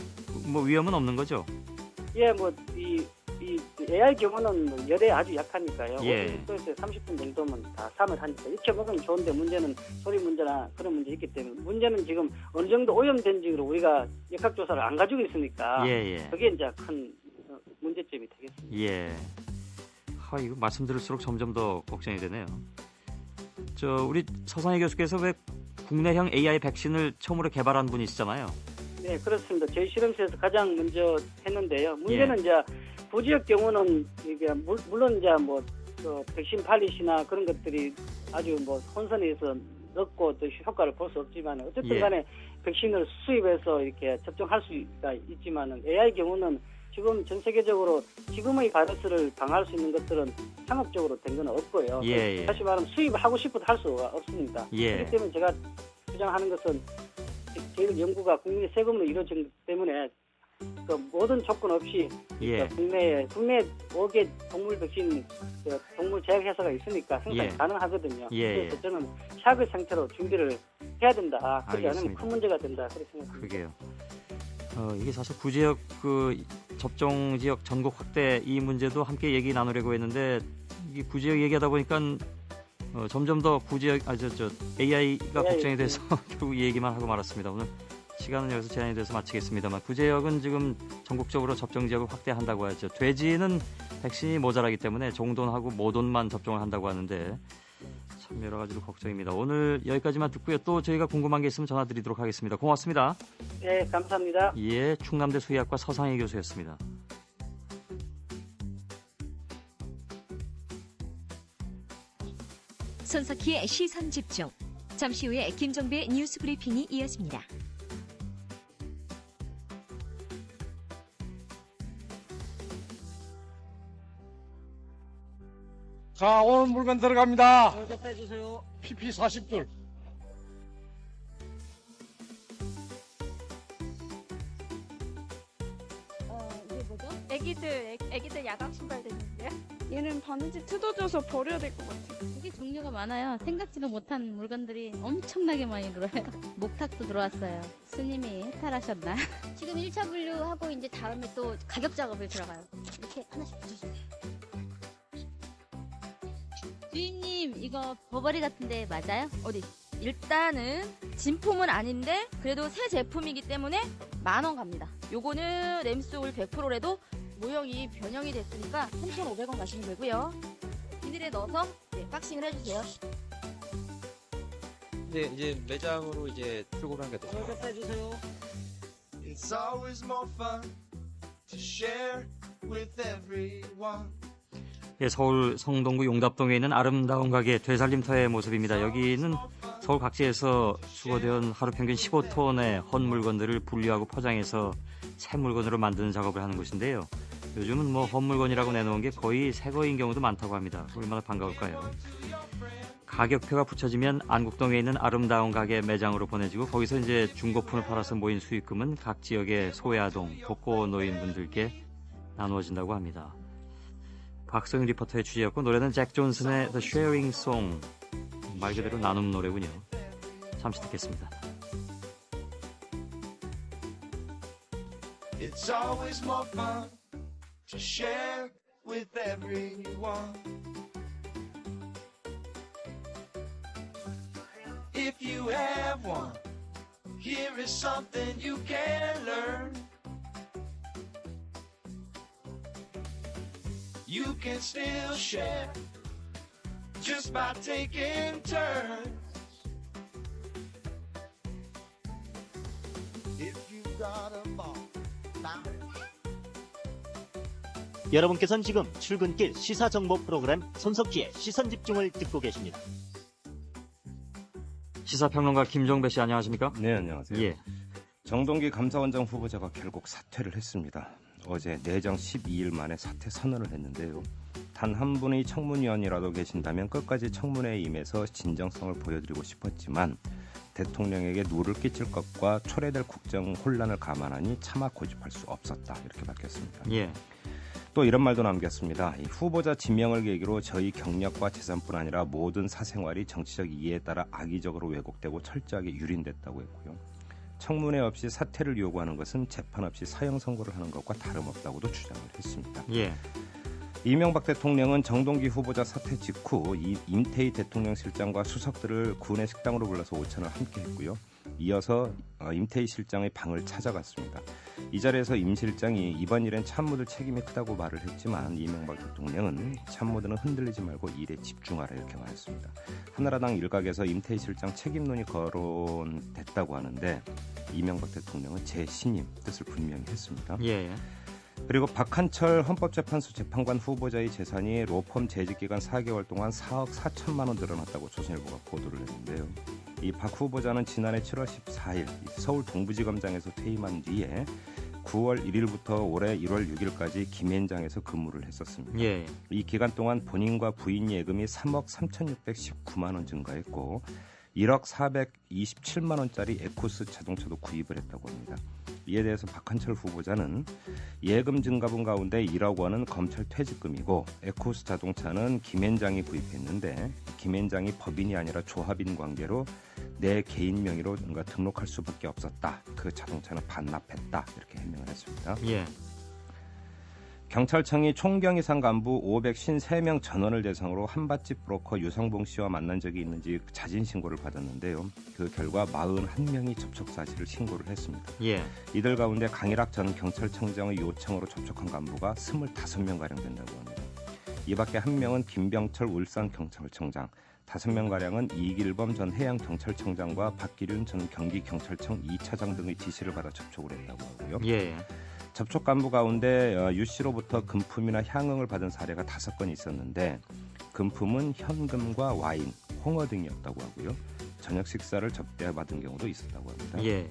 [SPEAKER 2] 뭐 위험은 없는 거죠?
[SPEAKER 7] 예, 뭐 이 AI 경우는 뭐 열에 아주 약하니까요.
[SPEAKER 2] 예.
[SPEAKER 7] 50도에서 30분 정도면 다 삶을 하니까 익혀 먹으면 좋은데 문제는 소리 문제나 그런 문제 있기 때문에 문제는 지금 어느 정도 오염된지로 우리가 역학조사를 안 가지고 있으니까
[SPEAKER 2] 예.
[SPEAKER 7] 그게 이제 큰 문제점이 되겠습니다.
[SPEAKER 2] 예. 이거 말씀 들을수록 점점 더 걱정이 되네요. 우리 서상희 교수께서 왜 국내형 AI 백신을 처음으로 개발한 분이시잖아요.
[SPEAKER 7] 네, 그렇습니다. 저희 실험실에서 가장 먼저 했는데요. 문제는 이제 부지역 경우는 이게 물론 이제 뭐 백신 팔릿이나 그런 것들이 아주 뭐 혼선해서 넣고 또 효과를 볼 수 없지만 어쨌든 간에 백신을 수입해서 이렇게 접종할 수가 있지만은 AI 경우는 지금 전 세계적으로 지금의 바이러스를 방어할 수 있는 것들은 상업적으로 된 건 없고요. 다시 말하면 수입하고 싶어도 할 수가 없습니다. 그렇기 때문에 제가 주장하는 것은 저희 연구가 국민의 세금으로 이루어지기 때문에 그 모든 조건 없이 국내에 5개 동물 백신 동물 제약 회사가 있으니까 생산이 가능하거든요. 그래서 저는 샤그 상태로 준비를 해야 된다. 그렇지 않으면 큰 문제가 된다. 그렇게 생각합니다.
[SPEAKER 2] 그러게요. 이게 사실 구지역 접종 지역 전국 확대 이 문제도 함께 얘기 나누려고 했는데 이 구지역 얘기하다 보니까 점점 더 구지역 AI가 걱정이 돼서 결국 이 얘기만 하고 말았습니다. 오늘 시간은 여기서 제한이 돼서 마치겠습니다만 구제역은 지금 전국적으로 접종 지역을 확대한다고 하죠. 돼지는 백신이 모자라기 때문에 종돈하고 모돈만 접종을 한다고 하는데 참 여러 가지로 걱정입니다. 오늘 여기까지만 듣고요. 또 저희가 궁금한 게 있으면 전화드리도록 하겠습니다. 고맙습니다.
[SPEAKER 7] 네, 감사합니다.
[SPEAKER 2] 예, 충남대 수의학과 서상희 교수였습니다.
[SPEAKER 8] 손석희의 시선 집중. 잠시 후에 김종배의 뉴스 브리핑이 이어집니다.
[SPEAKER 9] 자, 오늘 물건 들어갑니다.
[SPEAKER 1] 좀 빼주세요.
[SPEAKER 9] PP 40둘.
[SPEAKER 10] 이게 뭐죠?
[SPEAKER 4] 애기들 야광 신발 되는데요?
[SPEAKER 10] 얘는 바느질 뜯어져서 버려야 될 것 같아요.
[SPEAKER 11] 되게 종류가 많아요. 생각지도 못한 물건들이 엄청나게 많이 들어와요. 목탁도 들어왔어요. 스님이 해탈하셨나?
[SPEAKER 12] 지금 1차 분류하고 이제 다음에 또 가격 작업을 들어가요. 이렇게 하나씩 붙여주세요.
[SPEAKER 11] 주임님, 이거 버버리 같은데 맞아요?
[SPEAKER 13] 어디? 일단은 진품은 아닌데 그래도 새 제품이기 때문에 10,000원 갑니다. 요거는 램소울 100%라도 모형이 변형이 됐으니까 3,500원 가시면 되고요. 비닐에 넣어서 박싱을 해주세요.
[SPEAKER 14] 네, 이제 매장으로 이제 출고를 하게 됐어요.
[SPEAKER 1] 좀 빼주세요.
[SPEAKER 15] It's always more fun to share with everyone.
[SPEAKER 2] 예, 서울 성동구 용답동에 있는 아름다운 가게 되살림터의 모습입니다. 여기는 서울 각지에서 수거된 하루 평균 15톤의 헛 물건들을 분류하고 포장해서 새 물건으로 만드는 작업을 하는 곳인데요. 요즘은 헛 물건이라고 내놓은 게 거의 새 거인 경우도 많다고 합니다. 얼마나 반가울까요? 가격표가 붙여지면 안국동에 있는 아름다운 가게 매장으로 보내지고 거기서 이제 중고품을 팔아서 모인 수익금은 각 지역의 소외아동, 독거 노인분들께 나누어진다고 합니다. 박성윤 리포터의 취재였고 노래는 잭 존슨의 The Sharing Song, 말 그대로 나눔 노래군요. 잠시 듣겠습니다.
[SPEAKER 15] It's always more fun to share with everyone. If you have one, here is something you can learn. You can still share just by taking turns. If you got a ball, now.
[SPEAKER 1] 여러분께서는 지금 출근길 시사정보 프로그램 손석희의 시선집중을 듣고 계십니다.
[SPEAKER 2] 시사평론가 김종배 씨 안녕하십니까?
[SPEAKER 16] 네, 안녕하세요.
[SPEAKER 2] 예.
[SPEAKER 16] 정동기 감사원장 후보자가 결국 사퇴를 했습니다. 어제 내정 12일 만에 사퇴 선언을 했는데요. 단 한 분의 청문위원이라도 계신다면 끝까지 청문회에 임해서 진정성을 보여드리고 싶었지만 대통령에게 누를 끼칠 것과 초래될 국정 혼란을 감안하니 차마 고집할 수 없었다. 이렇게 밝혔습니다.
[SPEAKER 2] 예.
[SPEAKER 16] 또 이런 말도 남겼습니다. 이 후보자 지명을 계기로 저희 경력과 재산뿐 아니라 모든 사생활이 정치적 이해에 따라 악의적으로 왜곡되고 철저하게 유린됐다고 했고요. 청문회 없이 사퇴를 요구하는 것은 재판 없이 사형 선고를 하는 것과 다름없다고도 주장을 했습니다.
[SPEAKER 2] 예.
[SPEAKER 16] 이명박 대통령은 정동기 후보자 사퇴 직후 임태희 대통령 실장과 수석들을 군의 식당으로 불러서 오찬을 함께 했고요. 이어서 임태희 실장의 방을 찾아갔습니다. 이 자리에서 임 실장이 이번 일엔 참모들 책임이 크다고 말을 했지만 이명박 대통령은 참모들은 흔들리지 말고 일에 집중하라 이렇게 말했습니다. 한나라당 일각에서 임태희 실장 책임론이 거론됐다고 하는데 이명박 대통령은 재신임 뜻을 분명히 했습니다.
[SPEAKER 2] 예.
[SPEAKER 16] 그리고 박한철 헌법재판소 재판관 후보자의 재산이 로펌 재직기간 4개월 동안 4억 4천만 원 늘어났다고 조선일보가 보도를 했는데요. 이 박 후보자는 지난해 7월 14일 서울 동부지검장에서 퇴임한 뒤에 9월 1일부터 올해 1월 6일까지 김앤장에서 근무를 했었습니다.
[SPEAKER 2] 예.
[SPEAKER 16] 이 기간 동안 본인과 부인 예금이 3억 3,619만 원 증가했고 1억 427만 원짜리 에코스 자동차도 구입을 했다고 합니다. 이에 대해서 박한철 후보자는 예금 증가분 가운데 1억 원은 검찰 퇴직금이고 에코스 자동차는 김앤장이 구입했는데 김앤장이 법인이 아니라 조합인 관계로 내 개인 명의로 등록할 수밖에 없었다. 그 자동차는 반납했다. 이렇게 해명을 했습니다.
[SPEAKER 2] 예.
[SPEAKER 16] 경찰청이 총경 이상 간부 553명 전원을 대상으로 한밭집 브로커 유성봉 씨와 만난 적이 있는지 자진 신고를 받았는데요. 그 결과 41명이 접촉 사실을 신고를 했습니다.
[SPEAKER 2] 예.
[SPEAKER 16] 이들 가운데 강일학 전 경찰청장의 요청으로 접촉한 간부가 25명가량 된다고 합니다. 이 밖에 한 명은 김병철 울산경찰청장, 5명가량은 이길범 전 해양경찰청장과 박기륜 전 경기경찰청 2차장 등의 지시를 받아 접촉을 했다고 하고요.
[SPEAKER 2] 예.
[SPEAKER 16] 접촉 간부 가운데 유 씨로부터 금품이나 향응을 받은 사례가 5건 있었는데 금품은 현금과 와인, 홍어 등이었다고 하고요. 저녁 식사를 접대받은 경우도 있었다고 합니다.
[SPEAKER 2] 예.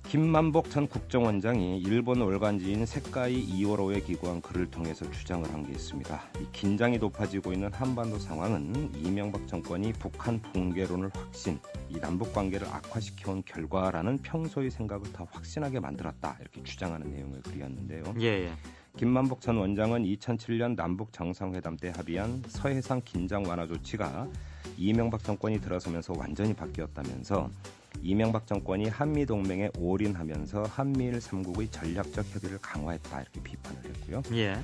[SPEAKER 16] 김만복 전 국정원장이 일본 월간지인 세카이 2월호에 기고한 글을 통해서 주장을 한 게 있습니다. 이 긴장이 높아지고 있는 한반도 상황은 이명박 정권이 북한 붕괴론을 확신, 이 남북 관계를 악화시켜온 결과라는 평소의 생각을 더 확신하게 만들었다. 이렇게 주장하는 내용의 글이었는데요.
[SPEAKER 2] 예.
[SPEAKER 16] 김만복 전 원장은 2007년 남북 정상회담 때 합의한 서해상 긴장 완화 조치가 이명박 정권이 들어서면서 완전히 바뀌었다면서 이명박 정권이 한미동맹에 올인하면서 한미일 3국의 전략적 협의를 강화했다 이렇게 비판을 했고요.
[SPEAKER 2] 예.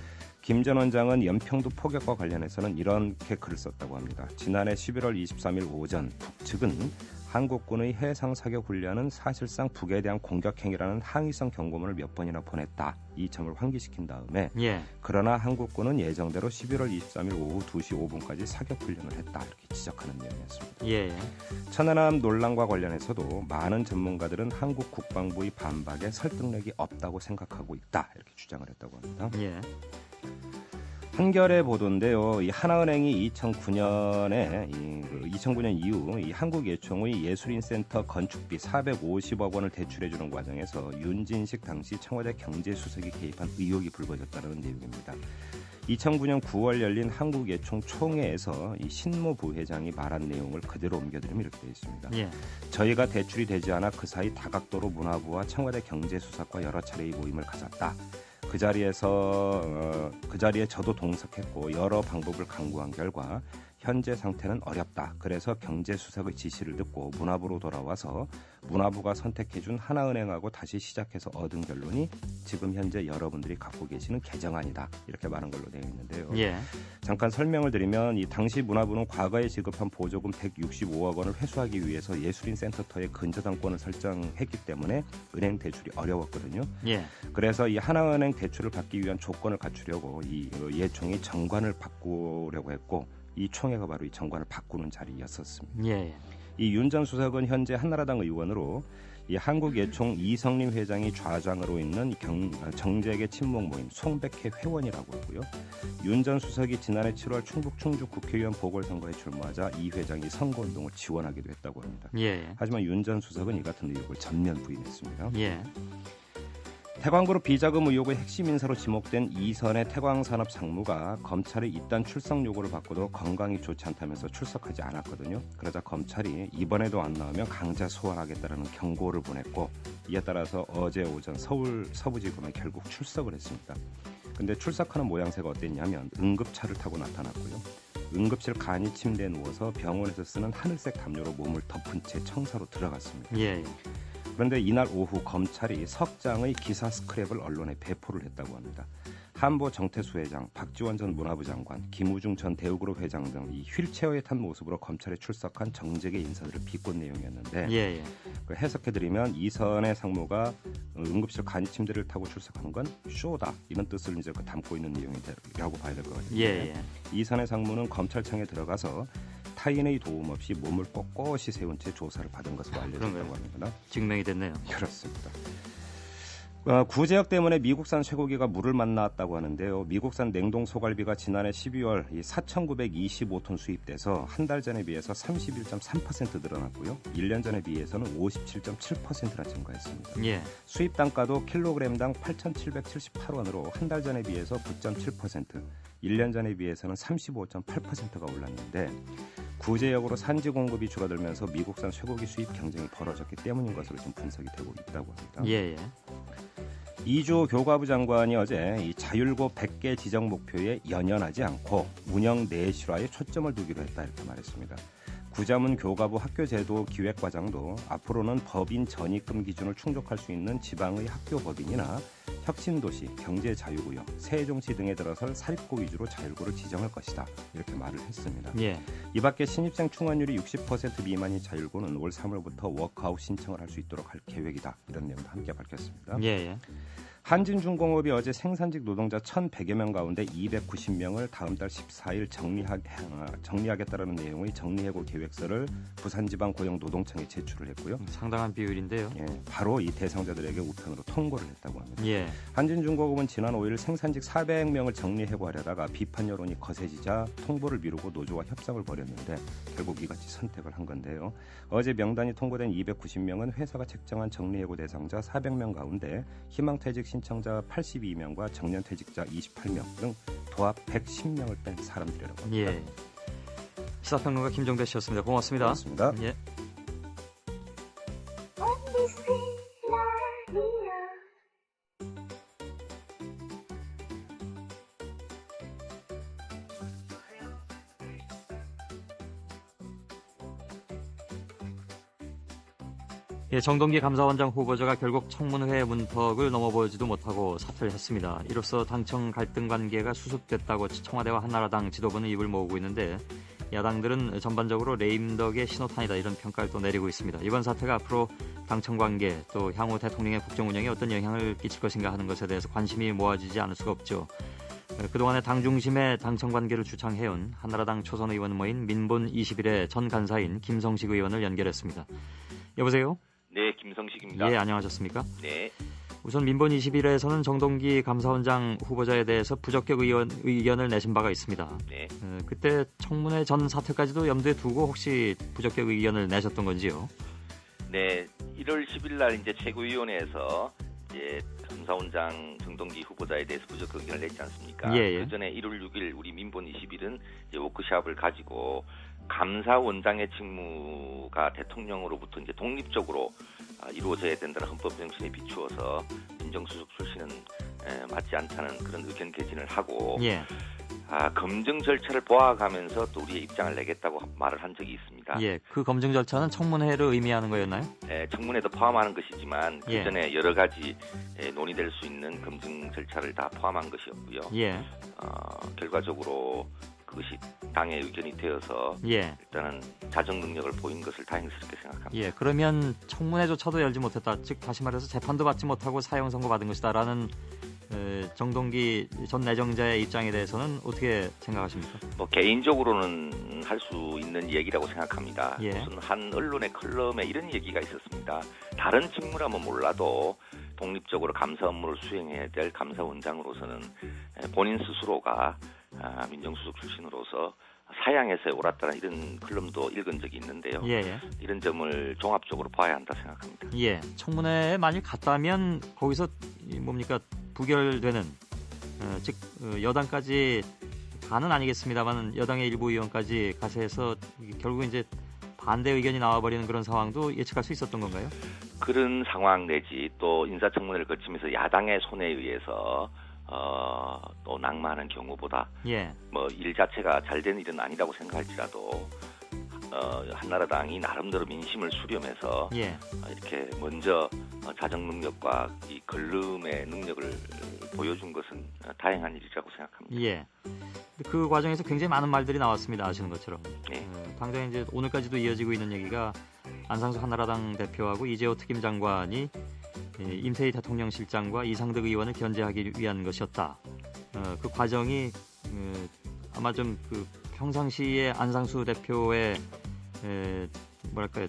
[SPEAKER 16] 김 전 원장은 연평도 포격과 관련해서는 이렇게 글을 썼다고 합니다. 지난해 11월 23일 오전 북측은 한국군의 해상 사격 훈련은 사실상 북에 대한 공격 행위라는 항의성 경고문을 몇 번이나 보냈다. 이 점을 환기시킨 다음에
[SPEAKER 2] 예.
[SPEAKER 16] 그러나 한국군은 예정대로 11월 23일 오후 2시 5분까지 사격 훈련을 했다. 이렇게 지적하는 내용이었습니다.
[SPEAKER 2] 예.
[SPEAKER 16] 천안함 논란과 관련해서도 많은 전문가들은 한국 국방부의 반박에 설득력이 없다고 생각하고 있다. 이렇게 주장을 했다고 합니다.
[SPEAKER 2] 예.
[SPEAKER 16] 한겨레 보도인데요. 이 하나은행이 2009년 이후 이 한국예총의 예술인센터 건축비 450억 원을 대출해주는 과정에서 윤진식 당시 청와대 경제수석이 개입한 의혹이 불거졌다는 내용입니다. 2009년 9월 열린 한국예총 총회에서 이 신모 부회장이 말한 내용을 그대로 옮겨드리면 이렇게 되어 있습니다.
[SPEAKER 2] 예.
[SPEAKER 16] 저희가 대출이 되지 않아 그 사이 다각도로 문화부와 청와대 경제수석과 여러 차례의 모임을 가졌다. 그 자리에 저도 동석했고 여러 방법을 강구한 결과 현재 상태는 어렵다. 그래서 경제수석의 지시를 듣고 문화부로 돌아와서 문화부가 선택해준 하나은행하고 다시 시작해서 얻은 결론이 지금 현재 여러분들이 갖고 계시는 개정안이다. 이렇게 말한 걸로 되어 있는데요.
[SPEAKER 2] 예.
[SPEAKER 16] 잠깐 설명을 드리면 이 당시 문화부는 과거에 지급한 보조금 165억 원을 회수하기 위해서 예술인센터터의 근저당권을 설정했기 때문에 은행 대출이 어려웠거든요.
[SPEAKER 2] 예.
[SPEAKER 16] 그래서 이 하나은행 대출을 받기 위한 조건을 갖추려고 이 예총이 정관을 바꾸려고 했고 이 총회가 바로 이 정관을 바꾸는 자리였었습니다.
[SPEAKER 2] 예.
[SPEAKER 16] 이 윤 전 수석은 현재 한나라당 의원으로 이 한국예총 이성림 회장이 좌장으로 있는 정재계 친목 모임 송백회 회원이라고 하고요. 윤 전 수석이 지난해 7월 충북 충주 국회의원 보궐선거에 출마하자 이 회장이 선거운동을 지원하기도 했다고 합니다.
[SPEAKER 2] 예.
[SPEAKER 16] 하지만 윤 전 수석은 이 같은 의혹을 전면 부인했습니다.
[SPEAKER 2] 예.
[SPEAKER 16] 태광그룹 비자금 의혹의 핵심 인사로 지목된 이선의 태광산업 상무가 검찰의 입단 출석 요구를 받고도 건강이 좋지 않다면서 출석하지 않았거든요. 그러자 검찰이 이번에도 안 나오면 강제 소환하겠다는 경고를 보냈고 이에 따라서 어제 오전 서울 서부지검에 결국 출석을 했습니다. 근데 출석하는 모양새가 어땠냐면 응급차를 타고 나타났고요. 응급실 간이 침대에 누워서 병원에서 쓰는 하늘색 담요로 몸을 덮은 채 청사로 들어갔습니다.
[SPEAKER 2] 예.
[SPEAKER 16] 그런데 이날 오후 검찰이 석장의 기사 스크랩을 언론에 배포를 했다고 합니다. 한보 정태수 회장, 박지원 전 문화부 장관, 김우중 전 대우그룹 회장 등 이 휠체어에 탄 모습으로 검찰에 출석한 정재계 인사들을 비꼰 내용이었는데
[SPEAKER 2] 예.
[SPEAKER 16] 해석해드리면 이선의 상무가 응급실 간이 침대를 타고 출석하는 건 쇼다 이런 뜻을 이제 담고 있는 내용이라고 봐야 될 것 같아요.
[SPEAKER 2] 예.
[SPEAKER 16] 이선의 상무는 검찰청에 들어가서 타인의 도움 없이 몸을 꼿꼿이 세운 채 조사를 받은 것으로 알려졌다고 합니다.
[SPEAKER 2] 증명이 됐네요.
[SPEAKER 16] 그렇습니다. 구제역 때문에 미국산 쇠고기가 물을 만났다고 하는데요. 미국산 냉동 소갈비가 지난해 12월 4,925톤 수입돼서 한 달 전에 비해서 31.3% 늘어났고요. 1년 전에 비해서는 57.7%나 증가했습니다.
[SPEAKER 2] 예.
[SPEAKER 16] 수입 단가도 킬로그램당 8,778원으로 한 달 전에 비해서 9.7%, 1년 전에 비해서는 35.8%가 올랐는데 구제역으로 산지 공급이 줄어들면서 미국산 쇠고기 수입 경쟁이 벌어졌기 때문인 것으로 좀 분석이 되고 있다고 합니다.
[SPEAKER 2] 예.
[SPEAKER 16] 이주호 교과부 장관이 어제 이 자율고 100개 지정 목표에 연연하지 않고 운영 내실화에 초점을 두기로 했다 이렇게 말했습니다. 구자문 교과부 학교제도 기획과장도 앞으로는 법인 전입금 기준을 충족할 수 있는 지방의 학교 법인이나 혁신도시, 경제자유구역, 세종시 등에 들어설 사립고 위주로 자율고를 지정할 것이다 이렇게 말을 했습니다.
[SPEAKER 2] 예.
[SPEAKER 16] 이 밖에 신입생 충원율이 60% 미만인 자율고는 올 3월부터 워크아웃 신청을 할 수 있도록 할 계획이다 이런 내용도 함께 밝혔습니다.
[SPEAKER 2] 예.
[SPEAKER 16] 한진중공업이 어제 생산직 노동자 1,100여 명 가운데 290명을 다음 달 14일 정리하겠다는 내용의 정리해고 계획서를 부산지방고용노동청에 제출을 했고요.
[SPEAKER 2] 상당한 비율인데요.
[SPEAKER 16] 예, 바로 이 대상자들에게 우편으로 통보를 했다고 합니다.
[SPEAKER 2] 예.
[SPEAKER 16] 한진중공업은 지난 5일 생산직 400명을 정리해고하려다가 비판 여론이 거세지자 통보를 미루고 노조와 협상을 벌였는데 결국 이같이 선택을 한 건데요. 어제 명단이 통보된 290명은 회사가 책정한 정리해고 대상자 400명 가운데 희망퇴직 신청자 82명과 정년퇴직자 28명 등 도합 110명을 뺀 사람들이라고 합니다.
[SPEAKER 2] 예. 시사평론가 김종배 씨였습니다. 고맙습니다.
[SPEAKER 16] 고맙습니다.
[SPEAKER 2] 예. 예, 정동기 감사원장 후보자가 결국 청문회 문턱을 넘어보지도 못하고 사퇴를 했습니다. 이로써 당청 갈등 관계가 수습됐다고 청와대와 한나라당 지도부는 입을 모으고 있는데 야당들은 전반적으로 레임덕의 신호탄이다 이런 평가를 또 내리고 있습니다. 이번 사태가 앞으로 당청 관계 또 향후 대통령의 국정 운영에 어떤 영향을 끼칠 것인가 하는 것에 대해서 관심이 모아지지 않을 수가 없죠. 그동안의 당 중심의 당청 관계를 주창해온 한나라당 초선 의원 모인 민본 21의 전 간사인 김성식 의원을 연결했습니다. 여보세요?
[SPEAKER 17] 네, 김성식입니다.
[SPEAKER 2] 예, 안녕하셨습니까?
[SPEAKER 17] 네.
[SPEAKER 2] 우선 민본 21에서는 정동기 감사원장 후보자에 대해서 부적격 의견을 내신 바가 있습니다.
[SPEAKER 17] 네.
[SPEAKER 2] 그때 청문회 전 사태까지도 염두에 두고 혹시 부적격 의견을 내셨던 건지요?
[SPEAKER 17] 네, 1월 10일 날 이제 최고위원회에서 이제 감사원장 정동기 후보자에 대해서 부적격 의견을 냈지 않습니까?
[SPEAKER 2] 예.
[SPEAKER 17] 그 전에 1월 6일 우리 민본 21은 이제 워크숍을 가지고 감사원장의 직무가 대통령으로부터 이제 독립적으로 이루어져야 된다는 헌법 정신에 비추어서 민정수석 출신은 맞지 않다는 그런 의견 개진을 하고
[SPEAKER 2] 예.
[SPEAKER 17] 검증 절차를 보아가면서 또 우리의 입장을 내겠다고 말을 한 적이 있습니다.
[SPEAKER 2] 예, 그 검증 절차는 청문회를 의미하는 거였나요?
[SPEAKER 17] 네, 청문회도 포함하는 것이지만 그
[SPEAKER 2] 예.
[SPEAKER 17] 전에 여러 가지 논의될 수 있는 검증 절차를 다 포함한 것이었고요.
[SPEAKER 2] 예.
[SPEAKER 17] 결과적으로 그것이 당의 의견이 되어서
[SPEAKER 2] 예.
[SPEAKER 17] 일단은 자정 능력을 보인 것을 다행스럽게 생각합니다.
[SPEAKER 2] 예, 그러면 청문회조차도 열지 못했다. 즉 다시 말해서 재판도 받지 못하고 사형 선고 받은 것이다라는 정동기 전 내정자의 입장에 대해서는 어떻게 생각하십니까?
[SPEAKER 17] 뭐 개인적으로는 할 수 있는 얘기라고 생각합니다.
[SPEAKER 2] 예.
[SPEAKER 17] 무슨 한 언론의 컬럼에 이런 얘기가 있었습니다. 다른 직무라면 몰라도 독립적으로 감사 업무를 수행해야 될 감사원장으로서는 본인 스스로가 민정수석 출신으로서 사양에서 옳았다는 이런 컬럼도 읽은 적이 있는데요.
[SPEAKER 2] 예.
[SPEAKER 17] 이런 점을 종합적으로 봐야 한다 생각합니다.
[SPEAKER 2] 예, 청문회에 만일 갔다면 거기서 뭡니까 부결되는 즉 여당까지 다는 아니겠습니다만 여당의 일부 의원까지 가서 해서 결국 이제 반대 의견이 나와버리는 그런 상황도 예측할 수 있었던 건가요?
[SPEAKER 17] 그런 상황 내지 또 인사청문회를 거치면서 야당의 손에 의해서 또 낙마하는 경우보다
[SPEAKER 2] 예.
[SPEAKER 17] 뭐 일 자체가 잘된 일은 아니라고 생각할지라도 한나라당이 나름대로 민심을 수렴해서
[SPEAKER 2] 예.
[SPEAKER 17] 이렇게 먼저 자정 능력과 이 걸름의 능력을 보여준 것은 다행한 일이라고 생각합니다.
[SPEAKER 2] 예. 그 과정에서 굉장히 많은 말들이 나왔습니다. 아시는 것처럼.
[SPEAKER 17] 네.
[SPEAKER 2] 당장에 이제 오늘까지도 이어지고 있는 얘기가 안상수 한나라당 대표하고 이재호 특임장관이 임태희 대통령실장과 이상득 의원을 견제하기 위한 것이었다. 그 과정이 아마 좀 그 평상시에 안상수 대표의 뭐랄까요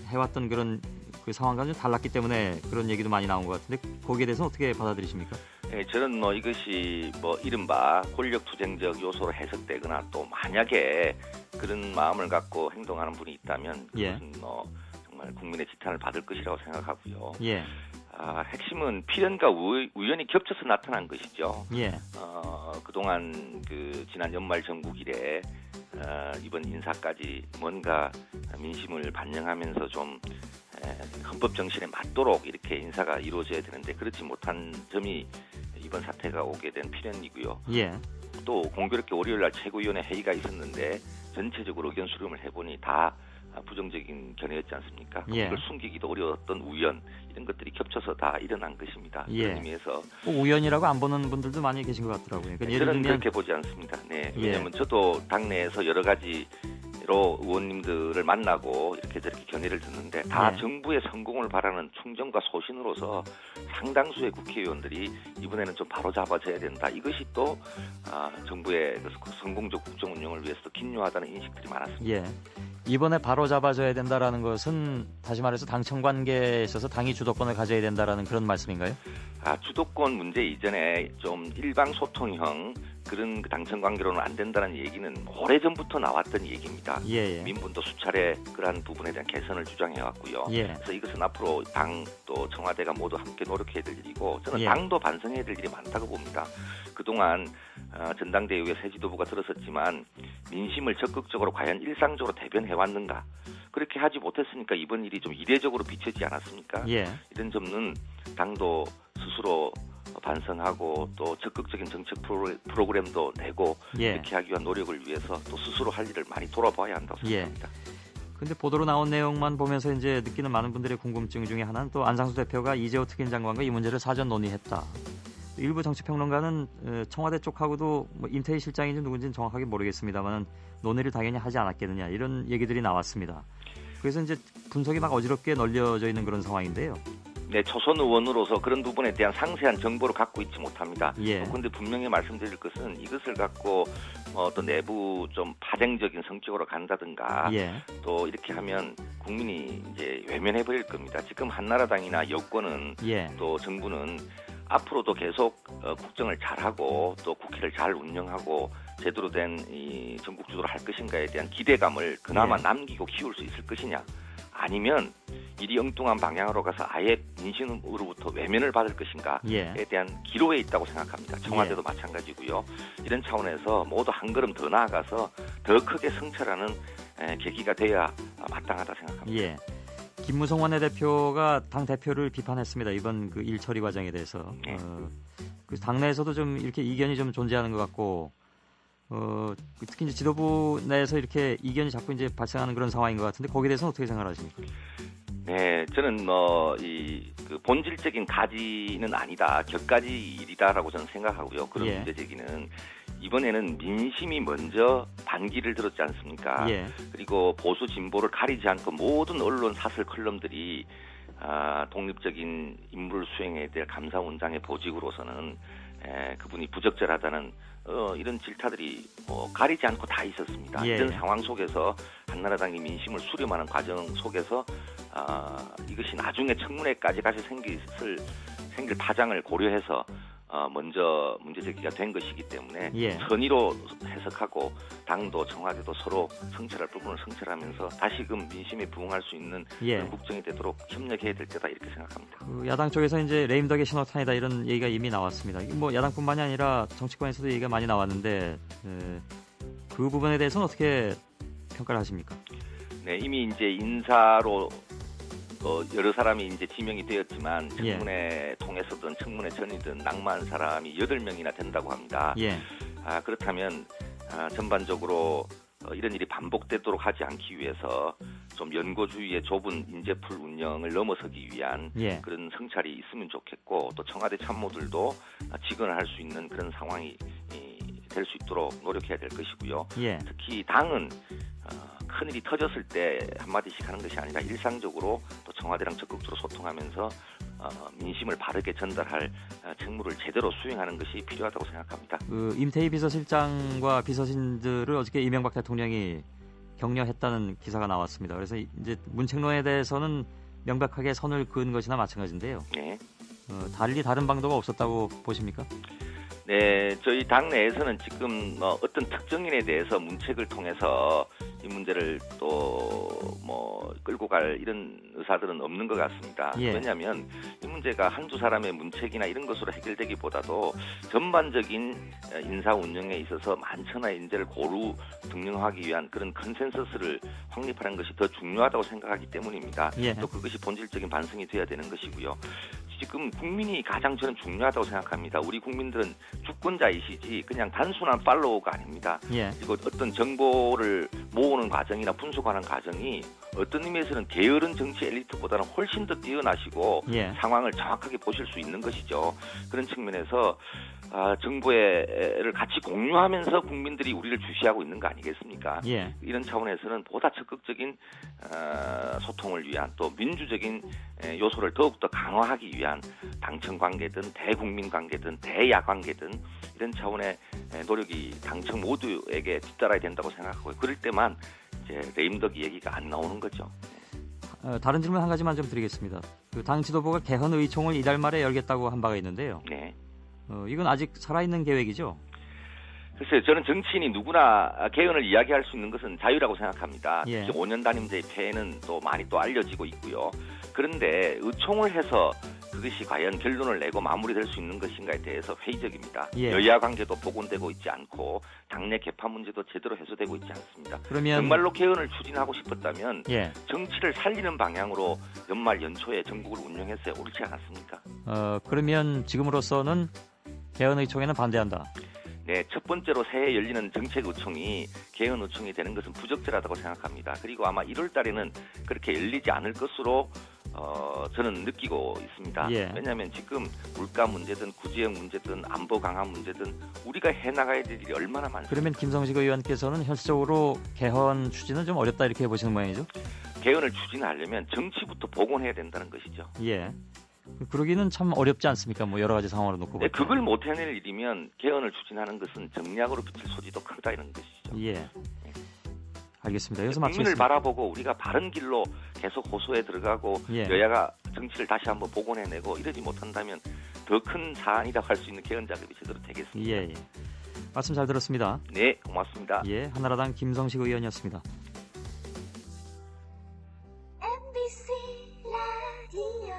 [SPEAKER 2] 해왔던 그런 그 상황과는 좀 달랐기 때문에 그런 얘기도 많이 나온 것 같은데 거기에 대해서는 어떻게 받아들이십니까?
[SPEAKER 17] 네, 저는 뭐 이것이 뭐 이른바 권력투쟁적 요소로 해석되거나 또 만약에 그런 마음을 갖고 행동하는 분이 있다면 그것은 뭐 정말 국민의 지탄을 받을 것이라고 생각하고요.
[SPEAKER 2] 예.
[SPEAKER 17] 핵심은 필연과 우연이 겹쳐서 나타난 것이죠.
[SPEAKER 2] 예.
[SPEAKER 17] 그동안 그 지난 연말 정국 이래 이번 인사까지 뭔가 민심을 반영하면서 좀 헌법 정신에 맞도록 이렇게 인사가 이루어져야 되는데 그렇지 못한 점이 이번 사태가 오게 된 필연이고요.
[SPEAKER 2] 예.
[SPEAKER 17] 또 공교롭게 월요일날 최고위원회 회의가 있었는데 전체적으로 의견 수렴을 해보니 다 부정적인 견해였지 않습니까?
[SPEAKER 2] 예.
[SPEAKER 17] 그걸 숨기기도 어려웠던 우연 이런 것들이 겹쳐서 다 일어난 것입니다.
[SPEAKER 2] 예.
[SPEAKER 17] 그런 의미에서
[SPEAKER 2] 우연이라고 안 보는 분들도 많이 계신 것 같더라고요. 그러니까
[SPEAKER 17] 저는 그렇게 보지 않습니다. 네, 왜냐하면 저도 당내에서 여러 가지로 의원님들을 만나고 이렇게 저렇게 견해를 듣는데 다 정부의 성공을 바라는 충정과 소신으로서 상당수의 국회의원들이 이번에는 좀 바로잡아져야 된다. 이것이 또 정부의 성공적 국정 운영을 위해서도 긴요하다는 인식들이 많았습니다.
[SPEAKER 2] 예. 이번에 바로 잡아줘야 된다라는 것은 다시 말해서 당청 관계에 있어서 당이 주도권을 가져야 된다라는 그런 말씀인가요?
[SPEAKER 17] 주도권 문제 이전에 좀 일방 소통형 그런 당청 관계로는 안 된다는 얘기는 오래전부터 나왔던 얘기입니다.
[SPEAKER 2] 예.
[SPEAKER 17] 민분도 수차례 그러한 부분에 대한 개선을 주장해 왔고요.
[SPEAKER 2] 예.
[SPEAKER 17] 그래서 이것은 앞으로 당 또 청와대가 모두 함께 노력해야 될 일이고 저는
[SPEAKER 2] 예.
[SPEAKER 17] 당도 반성해야 될 일이 많다고 봅니다. 그동안 전당대회 후에 새 지도부가 들었었지만 민심을 적극적으로 과연 일상적으로 대변해왔는가 그렇게 하지 못했으니까 이번 일이 좀 이례적으로 비춰지지 않았습니까?
[SPEAKER 2] 예.
[SPEAKER 17] 이런 점은 당도 스스로 반성하고 또 적극적인 정책 프로그램도 내고 이렇게 하기 위한 노력을 위해서 또 스스로 할 일을 많이 돌아봐야 한다고 생각합니다.
[SPEAKER 2] 근데 보도로 나온 내용만 보면서 이제 느끼는 많은 분들의 궁금증 중에 하나는 또 안상수 대표가 이재호 특임장관과 이 문제를 사전 논의했다. 일부 정치평론가는 청와대 쪽하고도 뭐 임태희 실장인지 누군지는 정확하게 모르겠습니다만 논의를 당연히 하지 않았겠느냐 이런 얘기들이 나왔습니다. 그래서 이제 분석이 막 어지럽게 널려져 있는 그런 상황인데요.
[SPEAKER 17] 네, 초선 의원으로서 그런 부분에 대한 상세한 정보를 갖고 있지 못합니다. 그런데 분명히 말씀드릴 것은 이것을 갖고 어떤 내부 좀 파생적인 성격으로 간다든가 또 이렇게 하면 국민이 이제 외면해 버릴 겁니다. 지금 한나라당이나 여권은 또 정부는 앞으로도 계속 국정을 잘하고 또 국회를 잘 운영하고 제대로 된 이 전국 주도를 할 것인가에 대한 기대감을 그나마 남기고 키울 수 있을 것이냐 아니면 일이 엉뚱한 방향으로 가서 아예 민심으로부터 외면을 받을 것인가에 대한 기로에 있다고 생각합니다. 청와대도 마찬가지고요. 이런 차원에서 모두 한 걸음 더 나아가서 더 크게 성찰하는 계기가 돼야 마땅하다 생각합니다.
[SPEAKER 2] 예. 김무성 원내대표가 당 대표를 비판했습니다. 이번 그 일 처리 과정에 대해서. 그 당내에서도 좀 이렇게 이견이 좀 존재하는 것 같고, 특히 이제 지도부 내에서 이렇게 이견이 자꾸 이제 발생하는 그런 상황인 것 같은데 거기에 대해서는 어떻게 생각하십니까?
[SPEAKER 17] 네, 저는 그 본질적인 가지는 아니다, 격가지 일이다라고 저는 생각하고요. 그런 문제 제기는 이번에는 민심이 먼저 반기를 들었지 않습니까? 그리고 보수 진보를 가리지 않고 모든 언론 사설 컬럼들이 독립적인 임무를 수행해야 될 감사원장의 보직으로서는 그분이 부적절하다는 이런 질타들이 가리지 않고 다 있었습니다.
[SPEAKER 2] 예.
[SPEAKER 17] 이런 상황 속에서 한나라당이 민심을 수렴하는 과정 속에서 이것이 나중에 청문회까지 가서 생길 파장을 고려해서 먼저 문제 제기가 된 것이기 때문에
[SPEAKER 2] 예.
[SPEAKER 17] 선의로 해석하고 당도 청와대도 서로 성찰할 부분을 성찰하면서 다시금 민심에 부응할 수 있는
[SPEAKER 2] 예.
[SPEAKER 17] 그런 국정이 되도록 협력해야 될 때다 이렇게 생각합니다.
[SPEAKER 2] 그 야당 쪽에서 이제 레임덕의 신호탄이다 이런 얘기가 이미 나왔습니다. 뭐 야당뿐만이 아니라 정치권에서도 얘기가 많이 나왔는데 그 부분에 대해서는 어떻게 평가를 하십니까?
[SPEAKER 17] 네, 이미 이제 인사로 여러 사람이 이제 지명이 되었지만 청문회 통해서든 청문회 전이든 낙마한 사람이 8명이나 된다고 합니다.
[SPEAKER 2] 예.
[SPEAKER 17] 그렇다면 전반적으로 이런 일이 반복되도록 하지 않기 위해서 좀 연고주의의 좁은 인재풀 운영을 넘어서기 위한
[SPEAKER 2] 예.
[SPEAKER 17] 그런 성찰이 있으면 좋겠고 또 청와대 참모들도 직언을 할 수 있는 그런 상황이 될 수 있도록 노력해야 될 것이고요.
[SPEAKER 2] 예.
[SPEAKER 17] 특히 당은 큰일이 터졌을 때 한마디씩 하는 것이 아니라 일상적으로 또 청와대랑 적극적으로 소통하면서 민심을 바르게 전달할 책무를 제대로 수행하는 것이 필요하다고 생각합니다.
[SPEAKER 2] 그 임태희 비서실장과 비서진들을 어저께 이명박 대통령이 격려했다는 기사가 나왔습니다. 그래서 이제 문책론에 대해서는 명백하게 선을 그은 것이나 마찬가지인데요.
[SPEAKER 17] 네.
[SPEAKER 2] 달리 다른 방도가 없었다고 보십니까?
[SPEAKER 17] 네, 저희 당 내에서는 지금 어떤 특정인에 대해서 문책을 통해서 이 문제를 또 끌고 갈 이런 의사들은 없는 것 같습니다.
[SPEAKER 2] 예.
[SPEAKER 17] 왜냐하면 이 문제가 한두 사람의 문책이나 이런 것으로 해결되기보다도 전반적인 인사 운영에 있어서 만천하의 인재를 고루 등용하기 위한 그런 컨센서스를 확립하는 것이 더 중요하다고 생각하기 때문입니다.
[SPEAKER 2] 예.
[SPEAKER 17] 또 그것이 본질적인 반성이 돼야 되는 것이고요. 지금 국민이 가장 저는 중요하다고 생각합니다. 우리 국민들은 주권자이시지 그냥 단순한 팔로우가 아닙니다.
[SPEAKER 2] 예.
[SPEAKER 17] 그리고 어떤 정보를 모으는 과정이나 분석하는 과정이 어떤 의미에서는 게으른 정치 엘리트보다는 훨씬 더 뛰어나시고
[SPEAKER 2] 예.
[SPEAKER 17] 상황을 정확하게 보실 수 있는 것이죠. 그런 측면에서 정보를 같이 공유하면서 국민들이 우리를 주시하고 있는 거 아니겠습니까?
[SPEAKER 2] 예.
[SPEAKER 17] 이런 차원에서는 보다 적극적인 소통을 위한 또 민주적인 요소를 더욱더 강화하기 위한 당청 관계든 대국민 관계든 대야 관계든 이런 차원의 노력이 당청 모두에게 뒤따라야 된다고 생각하고요. 그럴 때만 이제 레임덕 얘기가 안 나오는 거죠.
[SPEAKER 2] 다른 질문 한 가지만 좀 드리겠습니다. 그 당 지도부가 개헌 의총을 이달 말에 열겠다고 한 바가 있는데요.
[SPEAKER 17] 네.
[SPEAKER 2] 이건 아직 살아있는 계획이죠?
[SPEAKER 17] 글쎄요, 저는 정치인이 누구나 개헌을 이야기할 수 있는 것은 자유라고 생각합니다.
[SPEAKER 2] 예.
[SPEAKER 17] 5년 단임제의 폐해는 또 많이 또 알려지고 있고요. 그런데 의총을 해서 그것이 과연 결론을 내고 마무리될 수 있는 것인가에 대해서 회의적입니다.
[SPEAKER 2] 예.
[SPEAKER 17] 여야 관계도 복원되고 있지 않고 당내 개파 문제도 제대로 해소되고 있지 않습니다.
[SPEAKER 2] 그러면
[SPEAKER 17] 정말로 개헌을 추진하고 싶었다면
[SPEAKER 2] 예.
[SPEAKER 17] 정치를 살리는 방향으로 연말 연초에 전국을 운영했어야 옳지 않았습니까?
[SPEAKER 2] 그러면 지금으로서는 개헌 의총에는 반대한다.
[SPEAKER 17] 네, 첫 번째로 새해 열리는 정책의총이 개헌 의총이 되는 것은 부적절하다고 생각합니다. 그리고 아마 1월 달에는 그렇게 열리지 않을 것으로 저는 느끼고 있습니다.
[SPEAKER 2] 예.
[SPEAKER 17] 왜냐하면 지금 물가 문제든 구제역 문제든 안보 강화 문제든 우리가 해나가야 될 일이 얼마나 많습니까?
[SPEAKER 2] 그러면 김성식 의원께서는 현실적으로 개헌 추진은 좀 어렵다 이렇게 보시는 모양이죠?
[SPEAKER 17] 개헌을 추진하려면 정치부터 복원해야 된다는 것이죠.
[SPEAKER 2] 예. 그러기는 참 어렵지 않습니까? 뭐 여러 가지 상황을 놓고.
[SPEAKER 17] 네, 그걸 못 해낼 일이면 개헌을 추진하는 것은 정략으로 비칠 소지도 크다 이런 것이죠.
[SPEAKER 2] 예. 알겠습니다. 여기서
[SPEAKER 17] 국민을
[SPEAKER 2] 마치겠습니다.
[SPEAKER 17] 바라보고 우리가 바른 길로 계속 호소에 들어가고
[SPEAKER 2] 예.
[SPEAKER 17] 여야가 정치를 다시 한번 복원해내고 이러지 못한다면 더 큰 사안이라고 할 수 있는 개헌 작업이 제대로 되겠습니다.
[SPEAKER 2] 예. 말씀 잘 들었습니다.
[SPEAKER 17] 네, 고맙습니다.
[SPEAKER 2] 예, 한나라당 김성식 의원이었습니다.
[SPEAKER 15] MBC 라디오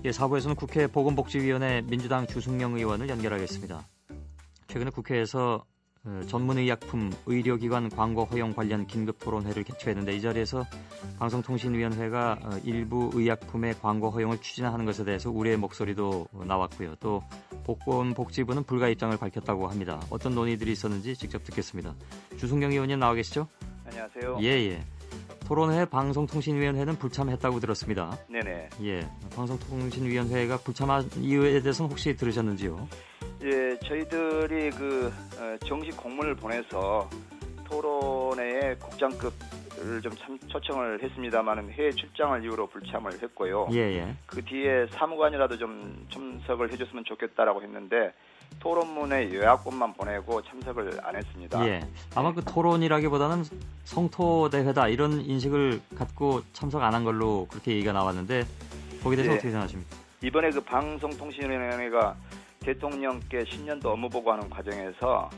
[SPEAKER 2] 예, 4부에서는 국회 보건복지위원회 민주당 주승영 의원을 연결하겠습니다. 최근에 국회에서 전문의약품 의료기관 광고 허용 관련 긴급토론회를 개최했는데 이 자리에서 방송통신위원회가 일부 의약품의 광고 허용을 추진하는 것에 대해서 우려의 목소리도 나왔고요. 또 보건복지부는 불가 입장을 밝혔다고 합니다. 어떤 논의들이 있었는지 직접 듣겠습니다. 주승영 의원님 나와 계시죠?
[SPEAKER 18] 안녕하세요.
[SPEAKER 2] 예. 토론회 방송통신위원회는 불참했다고 들었습니다.
[SPEAKER 18] 네네.
[SPEAKER 2] 예, 방송통신위원회가 불참한 이유에 대해서는 혹시 들으셨는지요?
[SPEAKER 18] 예, 저희들이 정식 공문을 보내서 토론회에 국장급을 좀 초청을 했습니다만 해외 출장을 이유로 불참을 했고요.
[SPEAKER 2] 예.
[SPEAKER 18] 그 뒤에 사무관이라도 좀 참석을 해줬으면 좋겠다라고 했는데 토론문에 요약본만 보내고 참석을 안 했습니다.
[SPEAKER 2] 예, 아마 그 토론이라기보다는 성토대회다 이런 인식을 갖고 참석 안 한 걸로 그렇게 얘기가 나왔는데 거기에 대해서
[SPEAKER 18] 예.
[SPEAKER 2] 어떻게 생각하십니까?
[SPEAKER 18] 이번에 그 방송통신위원회가 대통령께 신년도 업무 보고하는 과정에서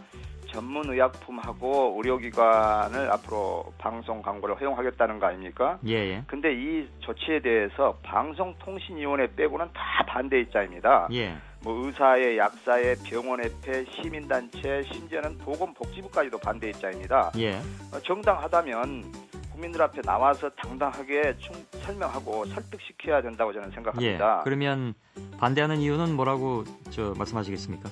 [SPEAKER 18] 전문의약품하고 의료기관을 앞으로 방송 광고를 허용하겠다는 거 아닙니까?
[SPEAKER 2] 예.
[SPEAKER 18] 근데 이 조치에 대해서 방송통신위원회 빼고는 다 반대 입장입니다.
[SPEAKER 2] 예.
[SPEAKER 18] 뭐 의사회, 약사회, 병원협회, 시민단체, 심지어는 보건복지부까지도 반대 입장입니다.
[SPEAKER 2] 예.
[SPEAKER 18] 정당하다면 국민들 앞에 나와서 당당하게 설명하고 설득시켜야 된다고 저는 생각합니다.
[SPEAKER 2] 예. 그러면 반대하는 이유는 뭐라고 말씀하시겠습니까?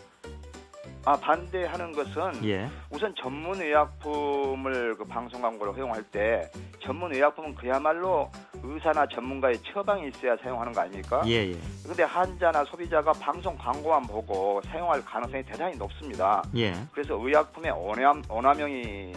[SPEAKER 18] 반대하는 것은
[SPEAKER 2] 예.
[SPEAKER 18] 우선 전문의약품을 그 방송 광고를 허용할 때 전문의약품은 그야말로 의사나 전문가의 처방이 있어야 사용하는 거 아닙니까?
[SPEAKER 2] 예.
[SPEAKER 18] 그런데 환자나 소비자가 방송 광고만 보고 사용할 가능성이 대단히 높습니다.
[SPEAKER 2] 예.
[SPEAKER 18] 그래서 의약품의 언암형이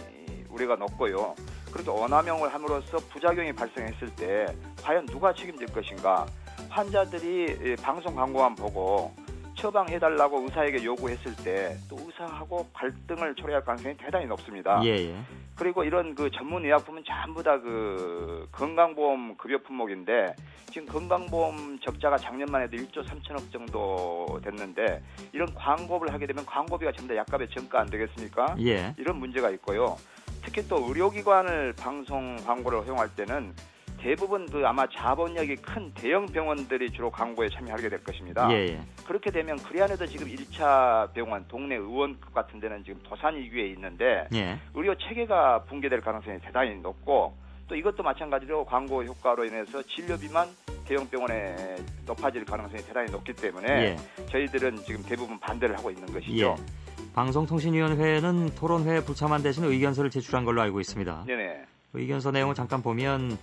[SPEAKER 18] 우리가 높고요. 그렇게 언암형을 함으로써 부작용이 발생했을 때 과연 누가 책임질 것인가? 환자들이 방송 광고만 보고 처방해달라고 의사에게 요구했을 때 또 의사하고 갈등을 초래할 가능성이 대단히 높습니다.
[SPEAKER 2] 예.
[SPEAKER 18] 그리고 이런 그 전문 의약품은 전부 다 그 건강보험 급여 품목인데 지금 건강보험 적자가 작년만 해도 1조 3천억 정도 됐는데 이런 광고를 하게 되면 광고비가 전부 다 약값에 정가 안 되겠습니까?
[SPEAKER 2] 예.
[SPEAKER 18] 이런 문제가 있고요. 특히 또 의료기관을 방송 광고를 허용할 때는 대부분 아마 자본력이 큰 대형 병원들이 주로 광고에 참여하게 될 것입니다.
[SPEAKER 2] 예.
[SPEAKER 18] 그렇게 되면 그리안에도 지금 1차 병원, 동네 의원급 같은 데는 지금 도산 위기에 있는데
[SPEAKER 2] 예.
[SPEAKER 18] 의료 체계가 붕괴될 가능성이 대단히 높고 또 이것도 마찬가지로 광고 효과로 인해서 진료비만 대형 병원에 높아질 가능성이 대단히 높기 때문에
[SPEAKER 2] 예.
[SPEAKER 18] 저희들은 지금 대부분 반대를 하고 있는 것이죠.
[SPEAKER 2] 예. 방송통신위원회는 토론회에 불참한 대신 의견서를 제출한 걸로 알고 있습니다.
[SPEAKER 18] 네네.
[SPEAKER 2] 의견서 내용을 잠깐 보면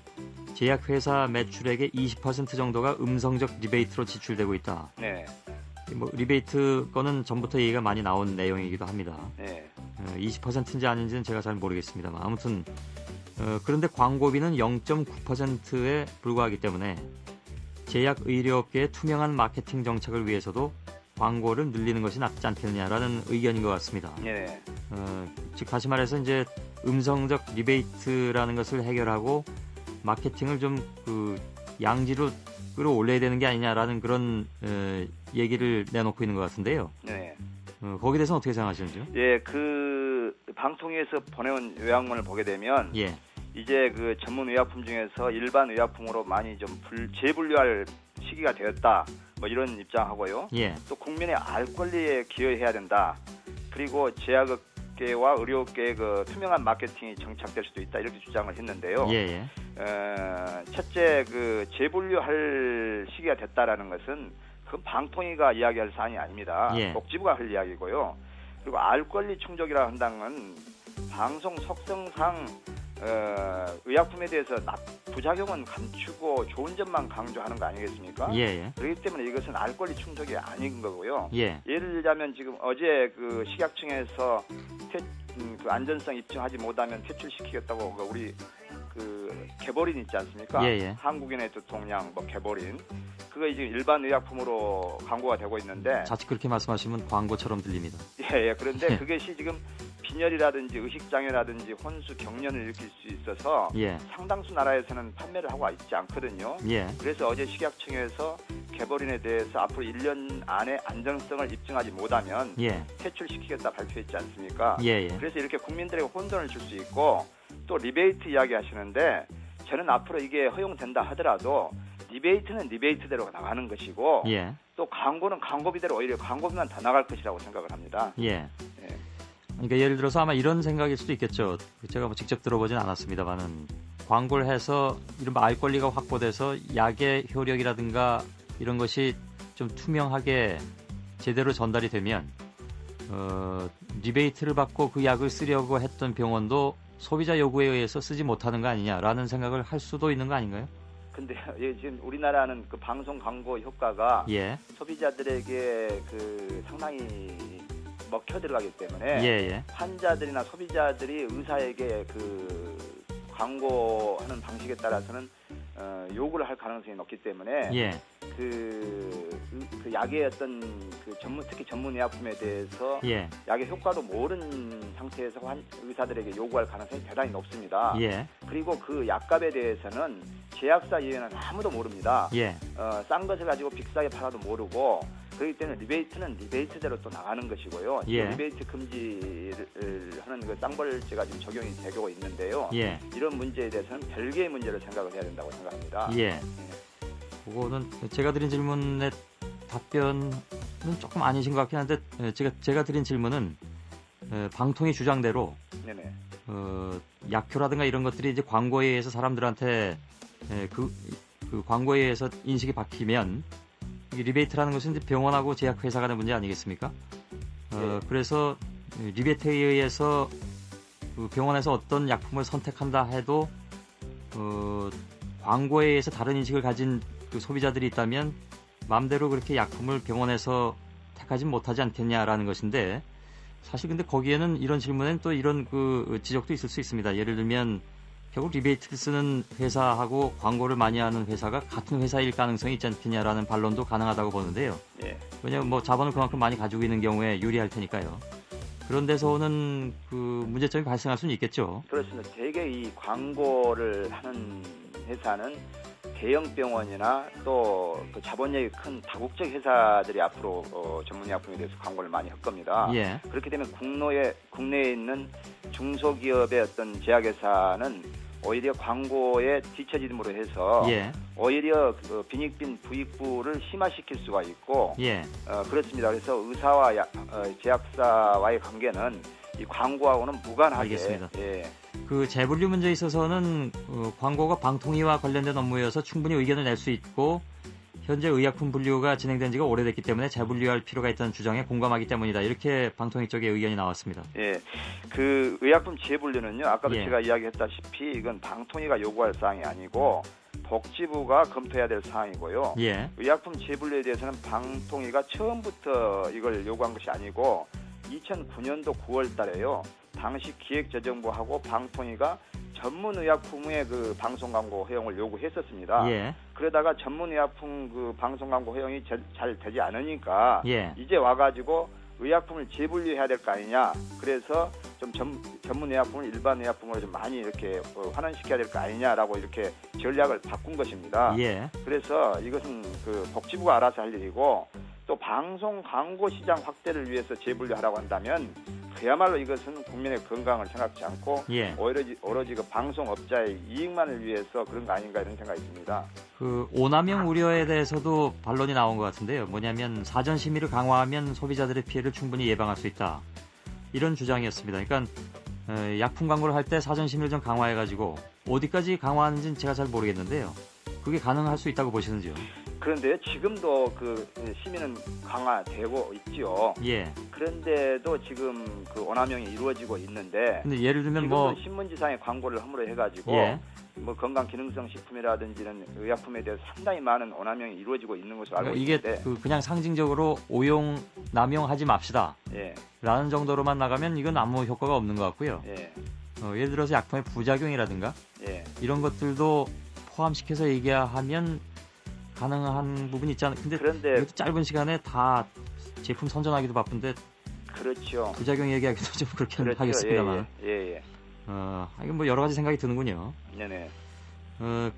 [SPEAKER 2] 제약회사 매출액의 20% 정도가 음성적 리베이트로 지출되고 있다.
[SPEAKER 18] 네.
[SPEAKER 2] 뭐 리베이트 거는 전부터 얘기가 많이 나온 내용이기도 합니다.
[SPEAKER 18] 네.
[SPEAKER 2] 20%인지 아닌지는 제가 잘 모르겠습니다만 아무튼 그런데 광고비는 0.9%에 불과하기 때문에 제약의료업계의 투명한 마케팅 정책을 위해서도 광고를 늘리는 것이 낫지 않겠느냐라는 의견인 것 같습니다.
[SPEAKER 18] 네.
[SPEAKER 2] 즉 다시 말해서 이제 음성적 리베이트라는 것을 해결하고 마케팅을 좀 양지로 끌어올려야 되는 게 아니냐라는 그런 얘기를 내놓고 있는 것 같은데요.
[SPEAKER 18] 네.
[SPEAKER 2] 거기에 대해서는 어떻게 생각하시는지요?
[SPEAKER 18] 예, 방통위에서 보내온 요약문을 보게 되면
[SPEAKER 2] 예.
[SPEAKER 18] 이제 전문 의약품 중에서 일반 의약품으로 많이 좀 재분류할 시기가 되었다. 뭐 이런 입장하고요.
[SPEAKER 2] 예.
[SPEAKER 18] 또 국민의 알 권리에 기여해야 된다. 그리고 제약업계와 의료업계의 투명한 마케팅이 정착될 수도 있다. 이렇게 주장을 했는데요.
[SPEAKER 2] 예.
[SPEAKER 18] 첫째 재분류할 시기가 됐다라는 것은 그건 방통위가 이야기할 사안이 아닙니다.
[SPEAKER 2] 예.
[SPEAKER 18] 복지부가 할 이야기고요. 그리고 알 권리 충족이라 한다는 건 방송 속성상 의약품에 대해서 부작용은 감추고 좋은 점만 강조하는 거 아니겠습니까?
[SPEAKER 2] 예.
[SPEAKER 18] 그렇기 때문에 이것은 알 권리 충족이 아닌 거고요.
[SPEAKER 2] 예.
[SPEAKER 18] 예를 들자면 지금 어제 식약청에서 안전성 입증하지 못하면 퇴출시키겠다고 우리 개보린 있지 않습니까?
[SPEAKER 2] 예.
[SPEAKER 18] 한국인의 두통약 개보린 그거 이제 일반 의약품으로 광고가 되고 있는데
[SPEAKER 2] 자칫 그렇게 말씀하시면 광고처럼 들립니다.
[SPEAKER 18] 예. 그런데 그것이 지금 빈혈이라든지 의식장애라든지 혼수 경련을 일으킬 수 있어서
[SPEAKER 2] 예.
[SPEAKER 18] 상당수 나라에서는 판매를 하고 있지 않거든요.
[SPEAKER 2] 예.
[SPEAKER 18] 그래서 어제 식약청에서 개보린에 대해서 앞으로 1년 안에 안정성을 입증하지 못하면
[SPEAKER 2] 예.
[SPEAKER 18] 퇴출시키겠다 발표했지 않습니까?
[SPEAKER 2] 예.
[SPEAKER 18] 그래서 이렇게 국민들에게 혼돈을 줄 수 있고 또 리베이트 이야기 하시는데 저는 앞으로 이게 허용된다 하더라도 리베이트는 리베이트대로 나가는 것이고
[SPEAKER 2] 예.
[SPEAKER 18] 또 광고는 광고비대로 오히려 광고비만 더 나갈 것이라고 생각을 합니다.
[SPEAKER 2] 예. 그러니까 예를 들어서 아마 이런 생각일 수도 있겠죠. 제가 직접 들어보진 않았습니다만은 광고를 해서 이른바 알 권리가 확보돼서 약의 효력이라든가 이런 것이 좀 투명하게 제대로 전달이 되면 리베이트를 받고 그 약을 쓰려고 했던 병원도 소비자 요구에 의해서 쓰지 못하는 거 아니냐라는 생각을 할 수도 있는 거 아닌가요?
[SPEAKER 18] 근데 지금 우리나라는 그 방송 광고 효과가
[SPEAKER 2] 예.
[SPEAKER 18] 소비자들에게 그 상당히 먹혀 들어가기 때문에
[SPEAKER 2] 예.
[SPEAKER 18] 환자들이나 소비자들이 의사에게 그 광고하는 방식에 따라서는 요구를 할 가능성이 높기 때문에
[SPEAKER 2] 예.
[SPEAKER 18] 그 약의 어떤 그 특히 전문 의약품에 대해서
[SPEAKER 2] 예.
[SPEAKER 18] 약의 효과도 모르는 상태에서 의사들에게 요구할 가능성이 대단히 높습니다.
[SPEAKER 2] 예.
[SPEAKER 18] 그리고 그 약값에 대해서는 제약사 이외에는 아무도 모릅니다.
[SPEAKER 2] 예.
[SPEAKER 18] 싼 것을 가지고 비싸게 팔아도 모르고 그렇기 때문에 리베이트는 리베이트대로 또 나가는 것이고요.
[SPEAKER 2] 예.
[SPEAKER 18] 리베이트 금지를 하는 그 쌍벌제가 지금 적용이 되고 있는데요.
[SPEAKER 2] 예.
[SPEAKER 18] 이런 문제에 대해서는 별개의 문제로 생각을 해야 된다고 생각합니다.
[SPEAKER 2] 예. 그거는 제가 드린 질문의 답변은 조금 아니신 것 같긴 한데 제가 드린 질문은 방통위 주장대로
[SPEAKER 18] 네네.
[SPEAKER 2] 약효라든가 이런 것들이 이제 광고에 의해서 사람들한테 그 광고에 의해서 인식이 바뀌면 이 리베이트라는 것은 이제 병원하고 제약회사 간의 문제 아니겠습니까? 그래서 리베이트에 의해서 그 병원에서 어떤 약품을 선택한다 해도 광고에 의해서 다른 인식을 가진 그 소비자들이 있다면 마음대로 그렇게 약품을 병원에서 택하지 못하지 않겠냐라는 것인데 사실 근데 거기에는 이런 질문에는 또 이런 그 지적도 있을 수 있습니다. 예를 들면 결국 리베이트를 쓰는 회사하고 광고를 많이 하는 회사가 같은 회사일 가능성이 있지 않겠냐라는 반론도 가능하다고 보는데요.
[SPEAKER 18] 예.
[SPEAKER 2] 왜냐하면 뭐 자본을 그만큼 많이 가지고 있는 경우에 유리할 테니까요. 그런 데서 오는 그 문제점이 발생할 수는 있겠죠.
[SPEAKER 18] 그렇습니다. 대개 이 광고를 하는 회사는 대형 병원이나 또 그 자본력이 큰 다국적 회사들이 앞으로 전문의약품에 대해서 광고를 많이 할 겁니다.
[SPEAKER 2] 예.
[SPEAKER 18] 그렇게 되면 국내에 있는 중소기업의 어떤 제약회사는 오히려 광고에 뒤처짐으로 해서
[SPEAKER 2] 예.
[SPEAKER 18] 오히려 그 빈익빈 부익부를 심화시킬 수가 있고
[SPEAKER 2] 예.
[SPEAKER 18] 그렇습니다. 그래서 의사와 제약사와의 관계는 이 광고하고는 무관하게
[SPEAKER 2] 알겠습니다.
[SPEAKER 18] 예.
[SPEAKER 2] 그 재분류 문제에 있어서는 광고가 방통위와 관련된 업무여서 충분히 의견을 낼 수 있고 현재 의약품 분류가 진행된 지가 오래됐기 때문에 재분류할 필요가 있다는 주장에 공감하기 때문이다. 이렇게 방통위 쪽의 의견이 나왔습니다.
[SPEAKER 18] 예, 그 의약품 재분류는요. 아까도
[SPEAKER 2] 예.
[SPEAKER 18] 제가 이야기했다시피 이건 방통위가 요구할 사항이 아니고 복지부가 검토해야 될 사항이고요.
[SPEAKER 2] 예.
[SPEAKER 18] 의약품 재분류에 대해서는 방통위가 처음부터 이걸 요구한 것이 아니고 2009년도 9월 달에요. 당시 기획재정부하고 방통위가 전문의약품의 그 방송 광고 허용을 요구했었습니다.
[SPEAKER 2] 예.
[SPEAKER 18] 그러다가 전문의약품 그 방송 광고 허용이 잘 되지 않으니까
[SPEAKER 2] 예.
[SPEAKER 18] 이제 와가지고 의약품을 재분류해야 될 거 아니냐. 그래서 좀 전문의약품을 일반의약품으로 좀 많이 이렇게 환원시켜야 될 거 아니냐라고 이렇게 전략을 바꾼 것입니다.
[SPEAKER 2] 예.
[SPEAKER 18] 그래서 이것은 그 복지부가 알아서 할 일이고 또 방송 광고 시장 확대를 위해서 재분류하라고 한다면 그야말로 이것은 국민의 건강을 생각지 않고
[SPEAKER 2] 예.
[SPEAKER 18] 오로지 그 방송업자의 이익만을 위해서 그런 거 아닌가 이런 생각이 듭니다.
[SPEAKER 2] 그 오남용 우려에 대해서도 반론이 나온 것 같은데요. 뭐냐면 사전 심의를 강화하면 소비자들의 피해를 충분히 예방할 수 있다. 이런 주장이었습니다. 그러니까 약품 광고를 할 때 사전 심의를 좀 강화해가지고 어디까지 강화하는지는 제가 잘 모르겠는데요. 그게 가능할 수 있다고 보시는지요?
[SPEAKER 18] 그런데 지금도 그 심의는 강화되고 있지요.
[SPEAKER 2] 예.
[SPEAKER 18] 그런데도 지금 그 오남용이 이루어지고 있는데.
[SPEAKER 2] 근데 예를 들면
[SPEAKER 18] 지금도
[SPEAKER 2] 뭐
[SPEAKER 18] 신문지상에 광고를 함으로 해가지고
[SPEAKER 2] 예.
[SPEAKER 18] 뭐 건강 기능성 식품이라든지 이런 의약품에 대해서 상당히 많은 오남용이 이루어지고 있는 것으로 알고
[SPEAKER 2] 이게
[SPEAKER 18] 있는데.
[SPEAKER 2] 그냥 상징적으로 오용 남용하지 맙시다.
[SPEAKER 18] 예.
[SPEAKER 2] 라는 정도로만 나가면 이건 아무 효과가 없는 것 같고요.
[SPEAKER 18] 예.
[SPEAKER 2] 예를 들어서 약품의 부작용이라든가
[SPEAKER 18] 예.
[SPEAKER 2] 이런 것들도 포함시켜서 얘기하면 가능한 부분이 있잖아요. 근데 이것도 짧은 시간에 다 제품 선전하기도 바쁜데
[SPEAKER 18] 그렇죠.
[SPEAKER 2] 부작용 얘기하기도 좀 그렇게
[SPEAKER 18] 그렇죠.
[SPEAKER 2] 하겠습니다만.
[SPEAKER 18] 예.
[SPEAKER 2] 이건 뭐 여러 가지 생각이 드는군요.
[SPEAKER 18] 네네.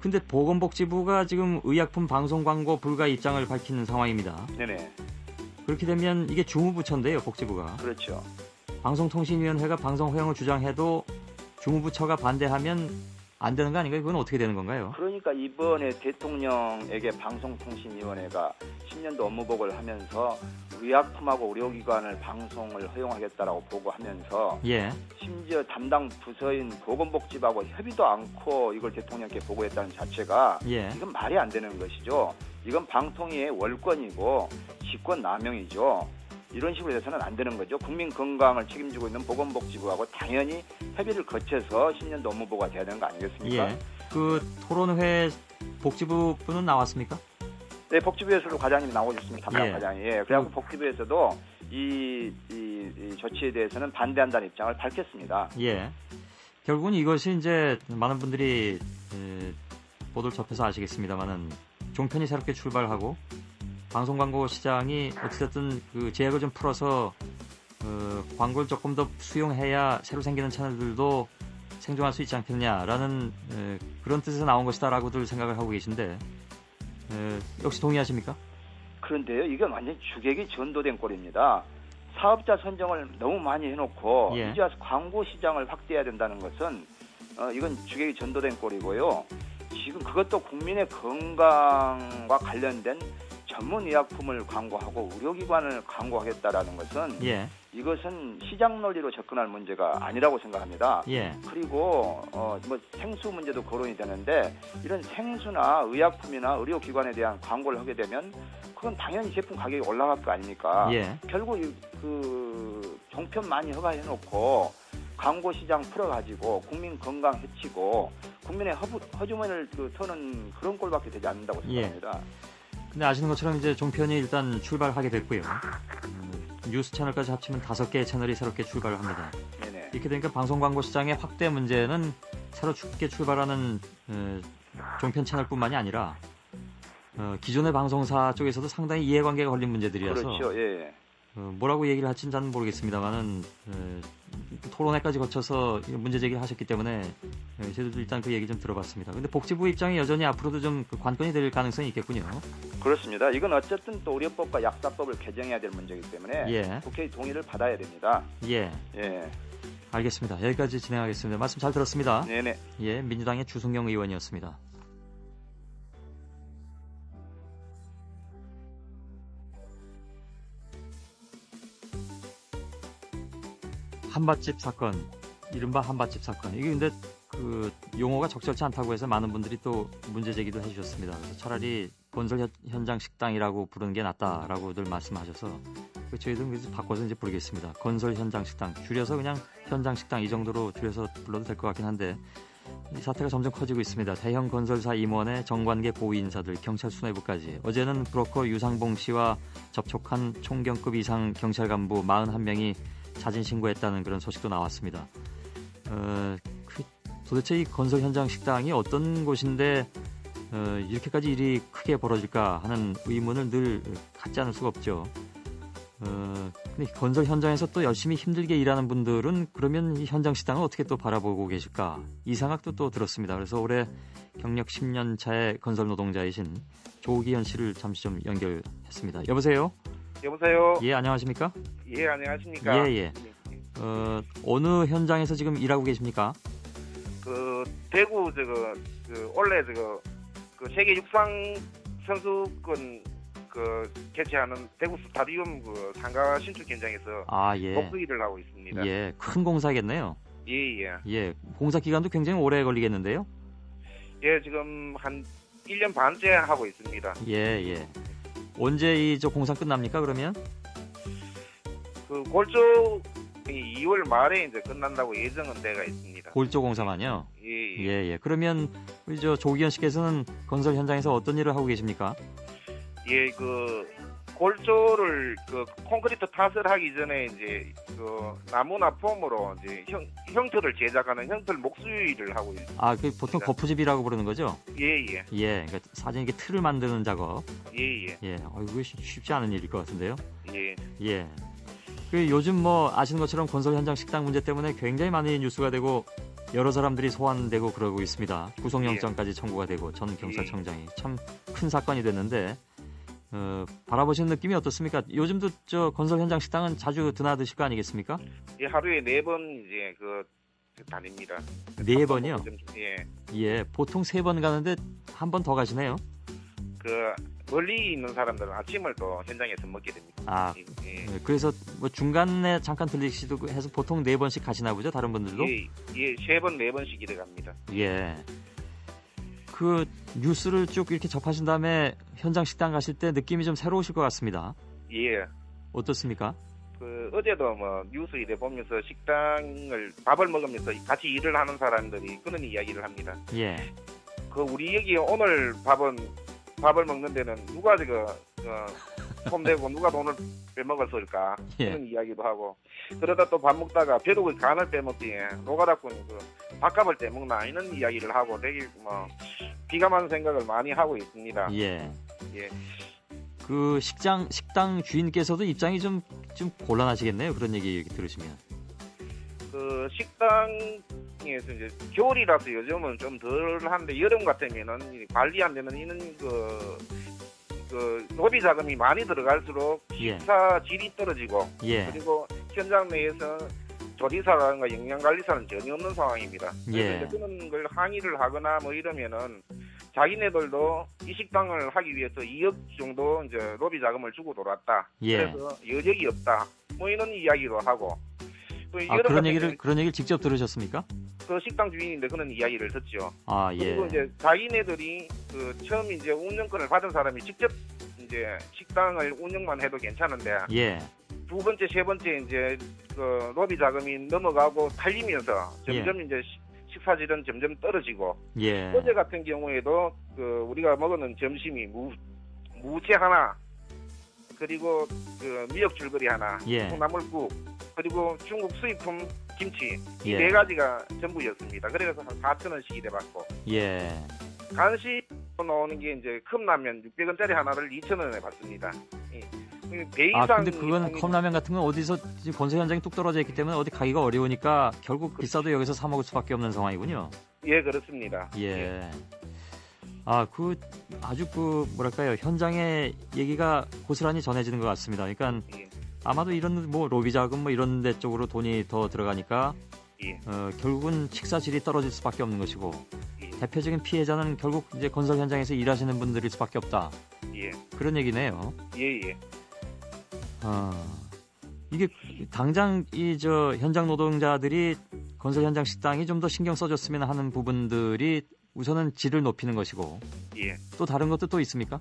[SPEAKER 2] 근데 보건복지부가 지금 의약품 방송 광고 불가 입장을 밝히는 상황입니다.
[SPEAKER 18] 네네.
[SPEAKER 2] 그렇게 되면 이게 주무부처인데요, 복지부가.
[SPEAKER 18] 그렇죠.
[SPEAKER 2] 방송통신위원회가 방송 허용을 주장해도 주무부처가 반대하면 안 되는 거 아닌가요? 그건 어떻게 되는 건가요?
[SPEAKER 18] 그러니까 이번에 대통령에게 방송통신위원회가 10년도 업무보고를 하면서 의약품하고 의료기관을 방송을 허용하겠다라고 보고하면서
[SPEAKER 2] 예.
[SPEAKER 18] 심지어 담당 부서인 보건복지부하고 협의도 않고 이걸 대통령께 보고했다는 자체가
[SPEAKER 2] 예.
[SPEAKER 18] 이건 말이 안 되는 것이죠. 이건 방통위의 월권이고 직권 남용이죠. 이런 식으로 해서는 안 되는 거죠. 국민 건강을 책임지고 있는 보건복지부하고 당연히 협의를 거쳐서 10년 노무부가 돼야 되는 거 아니겠습니까?
[SPEAKER 2] 예. 그 토론회 복지부 분은 나왔습니까?
[SPEAKER 18] 네, 복지부에서도 과장님이 나오셨습니다. 담당
[SPEAKER 2] 예.
[SPEAKER 18] 과장이. 예, 그래갖고 복지부에서도 이 조치에 대해서는 반대한다는 입장을 밝혔습니다.
[SPEAKER 2] 예. 결국은 이것이 이제 많은 분들이 보도를 접해서 아시겠습니다만은 종편이 새롭게 출발하고 방송 광고 시장이 어찌됐든 그 제약을 좀 풀어서 광고를 조금 더 수용해야 새로 생기는 채널들도 생존할 수 있지 않겠냐라는 그런 뜻에서 나온 것이다라고들 생각을 하고 계신데 역시 동의하십니까?
[SPEAKER 18] 그런데요, 이건 완전 주객이 전도된 꼴입니다. 사업자 선정을 너무 많이 해놓고
[SPEAKER 2] 예.
[SPEAKER 18] 이제 와서 광고 시장을 확대해야 된다는 것은 이건 주객이 전도된 꼴이고요. 지금 그것도 국민의 건강과 관련된 전문 의약품을 광고하고 의료기관을 광고하겠다라는 것은
[SPEAKER 2] 예.
[SPEAKER 18] 이것은 시장 논리로 접근할 문제가 아니라고 생각합니다.
[SPEAKER 2] 예.
[SPEAKER 18] 그리고 뭐 생수 문제도 거론이 되는데 이런 생수나 의약품이나 의료기관에 대한 광고를 하게 되면 그건 당연히 제품 가격이 올라갈 거 아닙니까?
[SPEAKER 2] 예.
[SPEAKER 18] 결국 그 종편 많이 허가해놓고 광고 시장 풀어가지고 국민 건강 해치고 국민의 허주머니를 터는 그런 꼴밖에 되지 않는다고 생각합니다.
[SPEAKER 2] 근데 아시는 것처럼 이제 종편이 일단 출발하게 됐고요. 뉴스 채널까지 합치면 5개의 채널이 새롭게 출발을 합니다.
[SPEAKER 18] 네네.
[SPEAKER 2] 이렇게 되니까 방송 광고 시장의 확대 문제는 새롭게 출발하는 종편 채널뿐만이 아니라 기존의 방송사 쪽에서도 상당히 이해관계가 걸린 문제들이라서
[SPEAKER 18] 그렇죠. 예.
[SPEAKER 2] 뭐라고 얘기를 할지는 잘 모르겠습니다만은 토론회까지 거쳐서 문제 제기를 하셨기 때문에 저희도 일단 그 얘기 좀 들어봤습니다. 근데 복지부 입장이 여전히 앞으로도 좀 관건이 될 가능성이 있겠군요.
[SPEAKER 18] 그렇습니다. 이건 어쨌든 또 의료법과 약사법을 개정해야 될 문제이기 때문에
[SPEAKER 2] 예.
[SPEAKER 18] 국회의 동의를 받아야 됩니다.
[SPEAKER 2] 예.
[SPEAKER 18] 예.
[SPEAKER 2] 알겠습니다. 여기까지 진행하겠습니다. 말씀 잘 들었습니다.
[SPEAKER 18] 네네.
[SPEAKER 2] 예, 민주당의 주승용 의원이었습니다. 한밭집 사건, 이른바 한밭집 사건. 이게 근데 그 용어가 적절치 않다고 해서 많은 분들이 또 문제 제기도 해주셨습니다. 그래서 차라리 건설 현장 식당이라고 부르는 게 낫다라고들 말씀하셔서 저희도 그래서 바꿔서 이제 부르겠습니다. 건설 현장 식당, 줄여서 그냥 현장 식당 이 정도로 줄여서 불러도 될 것 같긴 한데 이 사태가 점점 커지고 있습니다. 대형 건설사 임원의 정관계 고위 인사들, 경찰 수뇌부까지. 어제는 브로커 유상봉 씨와 접촉한 총경급 이상 경찰 간부 41명이 자진 신고했다는 그런 소식도 나왔습니다. 도대체 이 건설 현장 식당이 어떤 곳인데 이렇게까지 일이 크게 벌어질까 하는 의문을 늘 갖지 않을 수가 없죠. 근데 건설 현장에서 또 열심히 힘들게 일하는 분들은 그러면 이 현장 식당을 어떻게 또 바라보고 계실까? 이 생각도 또 들었습니다. 그래서 올해 경력 10년 차의 건설 노동자이신 조기현 씨를 잠시 좀 연결했습니다. 여보세요?
[SPEAKER 19] 여보세요?
[SPEAKER 2] 예, 안녕하십니까?
[SPEAKER 19] 예, 안녕하십니까?
[SPEAKER 2] 예, 예. 어느 현장에서 지금 일하고 계십니까?
[SPEAKER 19] 대구, 원래 그 세계 육상 선수권 개최하는 대구 스타디움 상가 신축 현장에서
[SPEAKER 2] 예.
[SPEAKER 19] 목수 일을 하고 있습니다.
[SPEAKER 2] 예, 큰 공사겠네요.
[SPEAKER 19] 예, 예.
[SPEAKER 2] 예, 공사 기간도 굉장히 오래 걸리겠는데요?
[SPEAKER 19] 예, 지금 한 1년 반째 하고 있습니다.
[SPEAKER 2] 예, 예. 언제 저 공사 끝납니까, 그러면?
[SPEAKER 19] 골조 2월 말에 이제 끝난다고 예정은 돼가 있습니다.
[SPEAKER 2] 골조 공사만요?
[SPEAKER 19] 예, 예.
[SPEAKER 2] 예, 예. 그러면 우리 조기현 씨께서는 건설 현장에서 어떤 일을 하고 계십니까?
[SPEAKER 19] 예, 골조를 콘크리트 탓을 하기 전에 이제 나무나 폼으로 이제 형틀을 제작하는 형틀 목수 일을 하고 있습니다.
[SPEAKER 2] 그 보통 거푸집이라고 부르는 거죠?
[SPEAKER 19] 예, 예.
[SPEAKER 2] 예, 그러니까 사진 이렇게 틀을 만드는 작업.
[SPEAKER 19] 예, 예.
[SPEAKER 2] 예, 이거 쉽지 않은 일일 것 같은데요?
[SPEAKER 19] 예.
[SPEAKER 2] 예. 요즘 아시는 것처럼 건설 현장 식당 문제 때문에 굉장히 많이 뉴스가 되고 여러 사람들이 소환되고 그러고 있습니다. 구속영장까지 청구가 되고 전 경찰청장이 참 큰 사건이 됐는데 바라보시는 느낌이 어떻습니까? 요즘도 건설 현장 식당은 자주 드나드실 거 아니겠습니까?
[SPEAKER 19] 예, 하루에 4번 이제 다닙니다.
[SPEAKER 2] 4번이요?
[SPEAKER 19] 예.
[SPEAKER 2] 예, 보통 3번 가는데 한 번 더 가시네요.
[SPEAKER 19] 멀리 있는 사람들은 아침을 또 현장에서 먹게 됩니다. 예.
[SPEAKER 2] 그래서 중간에 잠깐 들리시도 해서 보통 4번씩 가시나 보죠, 다른 분들도?
[SPEAKER 19] 예, 3번, 4번씩 일해 갑니다.
[SPEAKER 2] 예. 뉴스를 쭉 이렇게 접하신 다음에 현장 식당 가실 때 느낌이 좀 새로우실 것 같습니다.
[SPEAKER 19] 예.
[SPEAKER 2] 어떻습니까?
[SPEAKER 19] 어제도 뭐 뉴스 이래 보면서 밥을 먹으면서 같이 일을 하는 사람들이 그런 이야기를 합니다.
[SPEAKER 2] 예.
[SPEAKER 19] 우리 여기 오늘 밥을 먹는 데는 누가 손대고 누가 돈을 빼먹었을까 그런 이야기도 하고, 그러다 또 밥 먹다가 벼룩의 간을 빼먹기에 노가다꾼이 밥값을 떼먹나 이런 이야기를 하고 되게 비감한 생각을 많이 하고 있습니다.
[SPEAKER 2] 예.
[SPEAKER 19] 예.
[SPEAKER 2] 그 식당 주인께서도 입장이 좀 곤란하시겠네요. 그런 얘기 들으시면.
[SPEAKER 19] 식당에서 이제 겨울이라서 요즘은 좀 덜한데 여름 같으면은 관리 안 되는 이런 로비 자금이 많이 들어갈수록 식사 질이 떨어지고, 그리고 현장 내에서 조리사라든가 영양관리사는 전혀 없는 상황입니다. 그래서 그런 걸 항의를 하거나 이러면은 자기네들도 이 식당을 하기 위해서 2억 정도 이제 로비 자금을 주고 돌았다. 그래서 여력이 없다. 이런 이야기도 하고.
[SPEAKER 2] 그런 얘기를 직접 들으셨습니까?
[SPEAKER 19] 식당 주인인데 그런 이야기를 듣죠.
[SPEAKER 2] 예.
[SPEAKER 19] 그리고 이제 자기네들이 처음 이제 운영권을 받은 사람이 직접 이제 식당을 운영만 해도 괜찮은데. 두 번째, 세 번째 이제 로비 자금이 넘어가고 팔리면서 점점 이제 식사질은 점점 떨어지고, 어제 같은 경우에도 우리가 먹었는 점심이 무채 하나, 그리고 미역 줄거리 하나, 콩나물국, 그리고 중국 수입품 김치, 이 네 가지가 전부였습니다. 그래서 한 4,000원씩 이래받고, 간식 나오는 게 이제 컵라면 600원짜리 하나를 2,000원에 받습니다.
[SPEAKER 2] 근데 그건 컵라면 같은 건 어디서 지금 건설 현장이 뚝 떨어져 있기 때문에 어디 가기가 어려우니까 결국 비싸도 여기서 사 먹을 수밖에 없는 상황이군요.
[SPEAKER 19] 예, 그렇습니다.
[SPEAKER 2] 아주 뭐랄까요, 현장의 얘기가 고스란히 전해지는 것 같습니다. 그러니까 아마도 이런 로비 자금 이런 데 쪽으로 돈이 더 들어가니까 결국은 식사 질이 떨어질 수밖에 없는 것이고, 대표적인 피해자는 결국 이제 건설 현장에서 일하시는 분들일 수밖에 없다. 그런 얘기네요. 이게 당장 현장 노동자들이 건설 현장 식당이 좀 더 신경 써줬으면 하는 부분들이 우선은 질을 높이는 것이고, 또 다른 것도 또 있습니까?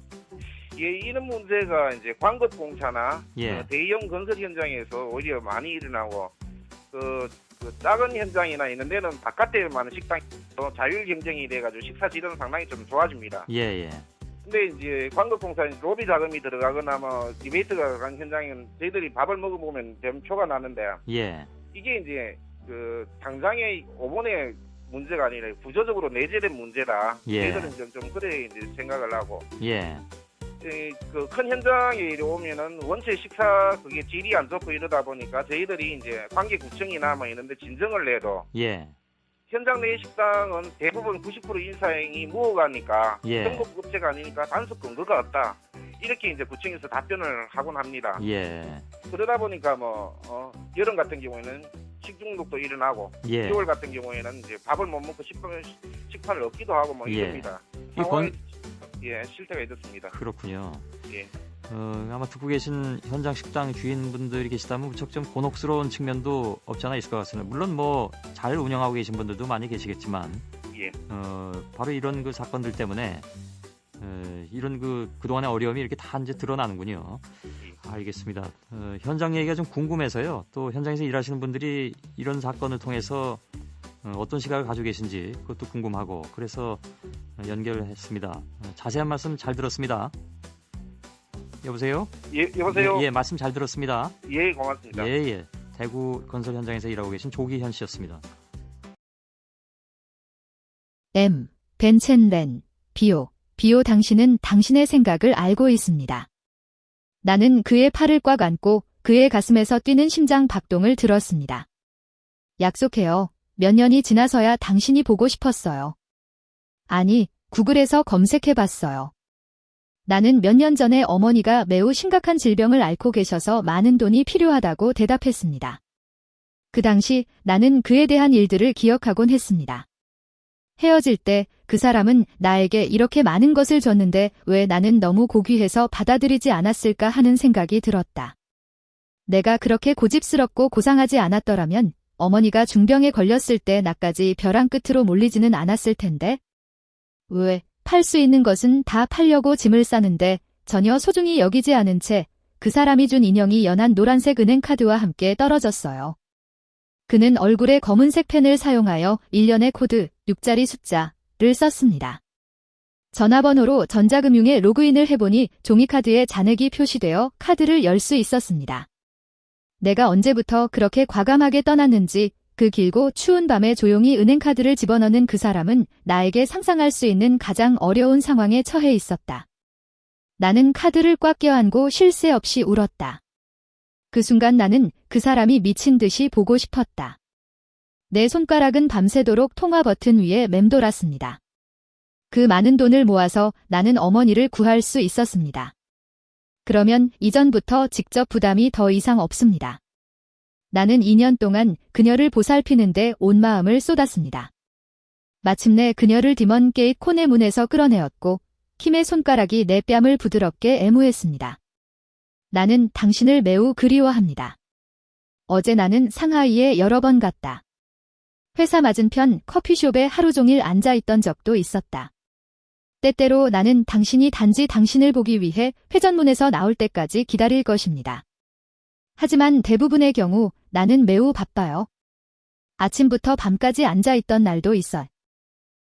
[SPEAKER 19] 이런 문제가 이제 광급공사나 대형 건설 현장에서 오히려 많이 일어나고, 작은 현장이나 있는 데는 바깥에 많은 식당이 자율 경쟁이 돼가지고 식사 질은 상당히 좀 좋아집니다. 근데 이제 광급공사 로비 자금이 들어가거나 리베이트가 간 현장은 저희들이 밥을 먹어보면 표가 나는데, 이게 이제 당장의 5번의 문제가 아니라 구조적으로 내재된 문제라 저희들은 좀 그래 이제 생각을 하고, 큰 현장에 이리 오면은 원체 식사 그게 질이 안 좋고 이러다 보니까 저희들이 이제 관계구청이나 이런 데 진정을 내도 현장 내 식당은 대부분 90% 인사행이 무허가니까 등록 업체가 아니니까 단속 근거가 없다. 이렇게 이제 구청에서 답변을 하곤 합니다. 그러다 보니까 여름 같은 경우에는 식중독도 일어나고, 10월 같은 경우에는 이제 밥을 못 먹고 식판을 얻기도 하고 이럽니다. 실태가 있었습니다.
[SPEAKER 2] 그렇군요. 아마 듣고 계신 현장 식당 주인분들이 계시다면 무척 좀 곤혹스러운 측면도 없지 않아 있을 것 같습니다. 물론 잘 운영하고 계신 분들도 많이 계시겠지만, 바로 이런 사건들 때문에 이런 그동안의 어려움이 이렇게 다 이제 드러나는군요. 알겠습니다. 현장 얘기가 좀 궁금해서요. 또 현장에서 일하시는 분들이 이런 사건을 통해서 어떤 시각을 가지고 계신지 그것도 궁금하고, 그래서 연결했습니다. 자세한 말씀 잘 들었습니다. 여보세요?
[SPEAKER 19] 여보세요?
[SPEAKER 2] 말씀 잘 들었습니다.
[SPEAKER 19] 고맙습니다.
[SPEAKER 2] 대구 건설 현장에서 일하고 계신 조기현 씨였습니다.
[SPEAKER 20] 벤첸벤, 비오 당신은 당신의 생각을 알고 있습니다. 나는 그의 팔을 꽉 안고 그의 가슴에서 뛰는 심장 박동을 들었습니다. 약속해요. 몇 년이 지나서야 당신이 보고 싶었어요. 아니, 구글에서 검색해봤어요. 나는 몇 년 전에 어머니가 매우 심각한 질병을 앓고 계셔서 많은 돈이 필요하다고 대답했습니다. 그 당시 나는 그에 대한 일들을 기억하곤 했습니다. 헤어질 때 그 사람은 나에게 이렇게 많은 것을 줬는데 왜 나는 너무 고귀해서 받아들이지 않았을까 하는 생각이 들었다. 내가 그렇게 고집스럽고 고상하지 않았더라면 어머니가 중병에 걸렸을 때 나까지 벼랑 끝으로 몰리지는 않았을 텐데. 왜 팔 수 있는 것은 다 팔려고 짐을 싸는데 전혀 소중히 여기지 않은 채 그 사람이 준 인형이 연한 노란색 은행카드와 함께 떨어졌어요. 그는 얼굴에 검은색 펜을 사용하여 일련의 코드, 6자리 숫자를 썼습니다. 전화번호로 전자금융에 로그인을 해보니 종이카드에 잔액이 표시되어 카드를 열 수 있었습니다. 내가 언제부터 그렇게 과감하게 떠났는지 그 길고 추운 밤에 조용히 은행카드를 집어넣는 그 사람은 나에게 상상할 수 있는 가장 어려운 상황에 처해 있었다. 나는 카드를 꽉 껴안고 쉴 새 없이 울었다. 그 순간 나는 그 사람이 미친 듯이 보고 싶었다. 내 손가락은 밤새도록 통화 버튼 위에 맴돌았습니다. 그 많은 돈을 모아서 나는 어머니를 구할 수 있었습니다. 그러면 이전부터 직접 부담이 더 이상 없습니다. 나는 2년 동안 그녀를 보살피는데 온 마음을 쏟았습니다. 마침내 그녀를 디먼 게이트 콘의 문에서 끌어내었고 킴의 손가락이 내 뺨을 부드럽게 애무했습니다. 나는 당신을 매우 그리워합니다. 어제 나는 상하이에 여러 번 갔다. 회사 맞은편 커피숍에 하루 종일 앉아있던 적도 있었다. 때때로 나는 당신이 단지 당신을 보기 위해 회전문에서 나올 때까지 기다릴 것입니다. 하지만 대부분의 경우 나는 매우 바빠요. 아침부터 밤까지 앉아있던 날도 있어요.